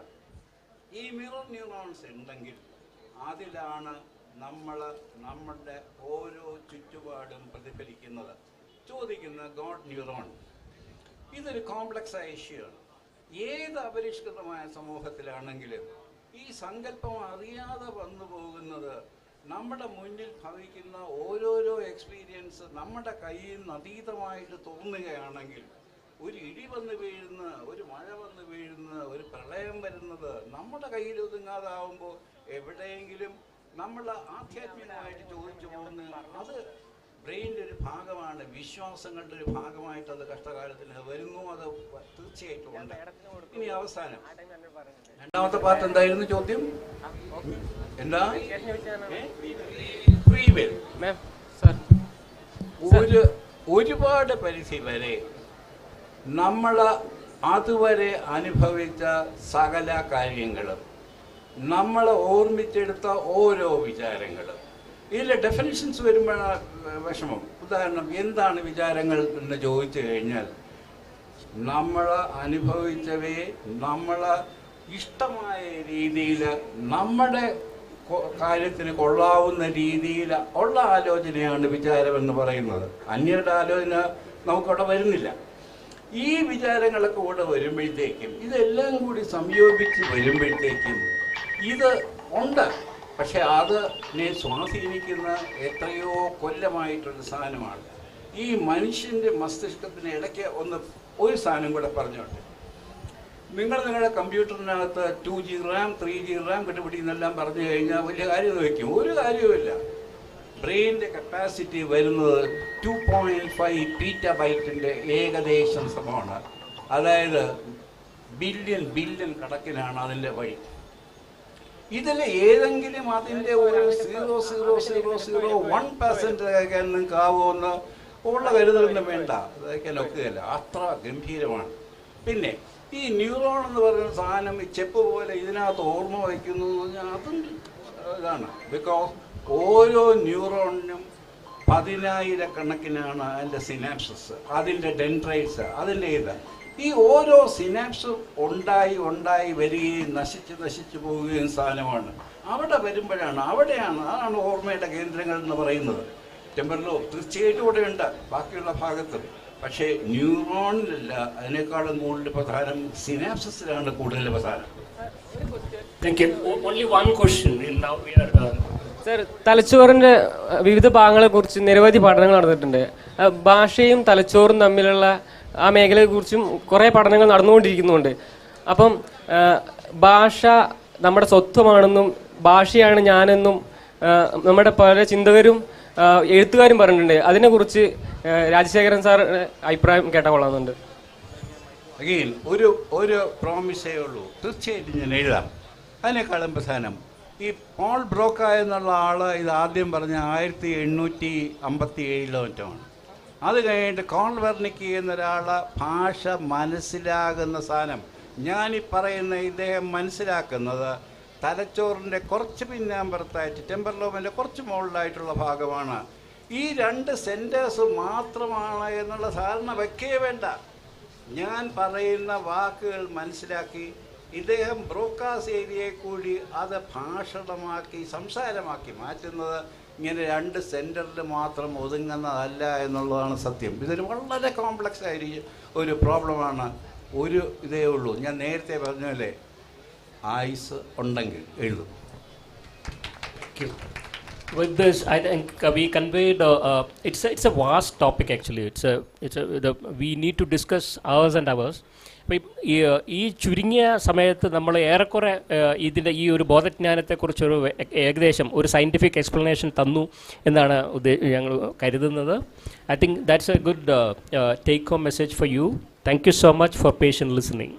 ഈ മിറർ ന്യൂറോൺസ് ഉണ്ടെങ്കിൽ അതിലാണ് നമ്മളുടെ ഓരോ ചുറ്റുപാടും പ്രതിഫലിക്കുന്നത്. ചോദിക്കുന്ന ഗോഡ് ന്യൂറോൺ, ഇതൊരു കോംപ്ലക്സ് ആയ ഇഷ്യൂ ആണ്. ഏത് അപരിഷ്കൃതമായ സമൂഹത്തിലാണെങ്കിലും ഈ സങ്കല്പം അറിയാതെ വന്നു പോകുന്നത്, നമ്മുടെ മുന്നിൽ ഭവിക്കുന്ന ഓരോരോ എക്സ്പീരിയൻസ് നമ്മുടെ കയ്യിൽ നിന്ന് അതീതമായിട്ട് തോന്നുകയാണെങ്കിൽ, ഒരു ഇടി വന്ന് വീഴുന്ന, ഒരു മഴ വന്ന് വീഴുന്ന, ഒരു പ്രളയം വരുന്നത് നമ്മുടെ കയ്യിൽ ഒതുങ്ങാതാവുമ്പോൾ എവിടെയെങ്കിലും നമ്മൾ ആധ്യാത്മികമായിട്ട് ചോദിച്ചു പോകുന്ന, അത് ബ്രെയിനിൻ്റെ ഒരു ഭാഗമാണ്, വിശ്വാസങ്ങളുടെ ഒരു ഭാഗമായിട്ട് അത് കഷ്ടകാലത്തിന് വരുന്നു. അത് തീർച്ചയായിട്ടും ഉണ്ട്. ഇനി അവസാനം രണ്ടാമത്തെ പാർട്ട് എന്തായിരുന്നു ചോദ്യം? എന്താ? Free will. ഒരുപാട് പരിധി വരെ നമ്മൾ അതുവരെ അനുഭവിച്ച സകല കാര്യങ്ങളും നമ്മൾ ഓർമ്മിച്ചെടുത്ത ഓരോ വിചാരങ്ങളും ഇതിലെ ഡെഫിനിഷൻസ് വരുമ്പോഴാണ് വിഷമം. ഉദാഹരണം, എന്താണ് വിചാരങ്ങൾ എന്ന് ചോദിച്ചു കഴിഞ്ഞാൽ നമ്മൾ അനുഭവിച്ചവയെ നമ്മൾ ഇഷ്ടമായ രീതിയിൽ നമ്മുടെ കാര്യത്തിന് കൊള്ളാവുന്ന രീതിയിൽ ഉള്ള ആലോചനയാണ് വിചാരമെന്ന് പറയുന്നത്. അന്യരുടെ ആലോചന നമുക്കവിടെ വരുന്നില്ല. ഈ വിചാരങ്ങളൊക്കെ കൂടെ വരുമ്പോഴത്തേക്കും ഇതെല്ലാം കൂടി സംയോജിച്ച് വരുമ്പോഴത്തേക്കും ഇത് ഉണ്ട്. പക്ഷെ അതിനെ സ്വാധീനിക്കുന്ന എത്രയോ കൊല്ലമായിട്ടൊരു സാധനമാണ്. ഈ മനുഷ്യൻ്റെ മസ്തിഷ്കത്തിന് ഇടയ്ക്ക് ഒരു സാധനം കൂടെ പറഞ്ഞോട്ടെ. നിങ്ങളുടെ കമ്പ്യൂട്ടറിനകത്ത് 2G RAM 3G RAM കണ്ടുപിടിക്കുന്നെല്ലാം പറഞ്ഞു കഴിഞ്ഞാൽ വലിയ കാര്യം വയ്ക്കും. ഒരു കാര്യവുമില്ല. ബ്രെയിനിൻ്റെ കപ്പാസിറ്റി വരുന്നത് 2.5 പീറ്റബൈറ്റിൻ്റെ ഏകദേശം സമമാണ്. അതായത് ബില്യൺ കണക്കിനാണ് അതിൻ്റെ വഴി. ഇതിൽ ഏതെങ്കിലും അതിൻ്റെ ഒരു 0.001% കഴിക്കാൻ നിങ്ങൾക്ക് ആവുമെന്ന് ഉള്ള കരുതലൊന്നും വേണ്ട. അതൊക്കെ ഒക്കുകയില്ല, അത്ര ഗംഭീരമാണ്. പിന്നെ ഈ ന്യൂറോൺ എന്ന് പറയുന്ന സാധനം ഈ ചെപ്പ് പോലെ ഇതിനകത്ത് ഓർമ്മ വയ്ക്കുന്നു എന്ന് പറഞ്ഞാൽ അതും ഇതാണ്. ബിക്കോസ് ഓരോ ന്യൂറോണിനും 10,000 കണക്കിനാണ് അതിൻ്റെ സിനാപ്സസ്, അതിൻ്റെ ഡെൻഡ്രൈറ്റ്സ്, അതിൻ്റെ ഇത്. ഈ ഓരോ സിനാപ്സും ഉണ്ടായി വരികയും നശിച്ചു പോവുകയും സാധനമാണ്. അവിടെ വരുമ്പോഴാണ് അതാണ് ഓർമ്മയുടെ കേന്ദ്രങ്ങൾ എന്ന് പറയുന്നത്. ടെമ്പറൽ ലോബ് തീർച്ചയായിട്ടും ഇവിടെ ഉണ്ട്, ബാക്കിയുള്ള ഭാഗത്തും. പക്ഷേ ന്യൂറോണിലല്ല അതിനേക്കാളും കൂടുതൽ പ്രധാനം സിനാപ്സിസിലാണ് കൂടുതൽ പ്രധാനം. Thank you. Only one question. Now we are sir, തലച്ചോറിൻ്റെ വിവിധ ഭാഗങ്ങളെക്കുറിച്ച് നിരവധി പഠനങ്ങൾ നടന്നിട്ടുണ്ട്. ഭാഷയും തലച്ചോറും തമ്മിലുള്ള ആ മേഖലയെക്കുറിച്ചും കുറേ പഠനങ്ങൾ നടന്നുകൊണ്ടിരിക്കുന്നുണ്ട്. അപ്പം ഭാഷ നമ്മുടെ സ്വത്വമാണെന്നും ഭാഷയാണ് ഞാനെന്നും നമ്മുടെ പല ചിന്തകരും എഴുത്തുകാരും പറഞ്ഞിട്ടുണ്ട്. അതിനെക്കുറിച്ച് രാജശേഖരൻ സാർ അഭിപ്രായം കേട്ടാൽ കൊള്ളാമെന്നുണ്ട്. അഗെയിൻ ഒരു പ്രോമിസേ ഉള്ളൂ, തീർച്ചയായിട്ടും ഞാൻ എഴുതാം. അതിനേക്കാളും പ്രധാനം ഈ പോൾ ബ്രോക്ക എന്നുള്ള ആൾ ഇത് ആദ്യം പറഞ്ഞ 1857 മറ്റുമാണ്. അത് കഴിഞ്ഞിട്ട് കോൾ വെർണിക്കി എന്നൊരാൾ ഭാഷ മനസ്സിലാകുന്ന സാധനം, ഞാനീ പറയുന്ന ഇദ്ദേഹം മനസ്സിലാക്കുന്നത് തലച്ചോറിൻ്റെ കുറച്ച് പിന്നാമ്പുറത്തായിട്ട് ടെമ്പറൽ ലോബിൻ്റെ കുറച്ച് മുകളിലായിട്ടുള്ള ഭാഗമാണ്. ഈ 2 സെൻറ്റേഴ്സ് മാത്രമാണ് എന്നുള്ള ധാരണ വയ്ക്കേ വേണ്ട. ഞാൻ പറയുന്ന വാക്കുകൾ മനസ്സിലാക്കി ഇദ്ദേഹം ബ്രോക്കാസ് ഏരിയയെ കൂടി അത് ഭാഷണമാക്കി സംസാരമാക്കി മാറ്റുന്നത് ഇങ്ങനെ 2 സെൻറ്ററിൽ മാത്രം ഒതുങ്ങുന്നതല്ല എന്നുള്ളതാണ് സത്യം. ഇതൊരു വളരെ കോംപ്ലക്സ് ആയിരിക്കും ഒരു പ്രോബ്ലമാണ്. ഒരു ഇതേ ഉള്ളൂ, ഞാൻ നേരത്തെ പറഞ്ഞല്ലേ, ആയുസ് ഉണ്ടെങ്കിൽ എഴുതും. With this, I think we conveyed. It's a vast topic actually. We need to discuss hours and hours. ഈ ചുരുങ്ങിയ സമയത്ത് നമ്മൾ ഏറെക്കുറെ ഇതിൻ്റെ ഈ ഒരു ബോധജ്ഞാനത്തെക്കുറിച്ചൊരു ഏകദേശം ഒരു സയൻറ്റിഫിക് എക്സ്പ്ലനേഷൻ തന്നു എന്നാണ് ഞങ്ങൾ കരുതുന്നത്. I think that's a good take home message for you. Thank you so much for patient listening.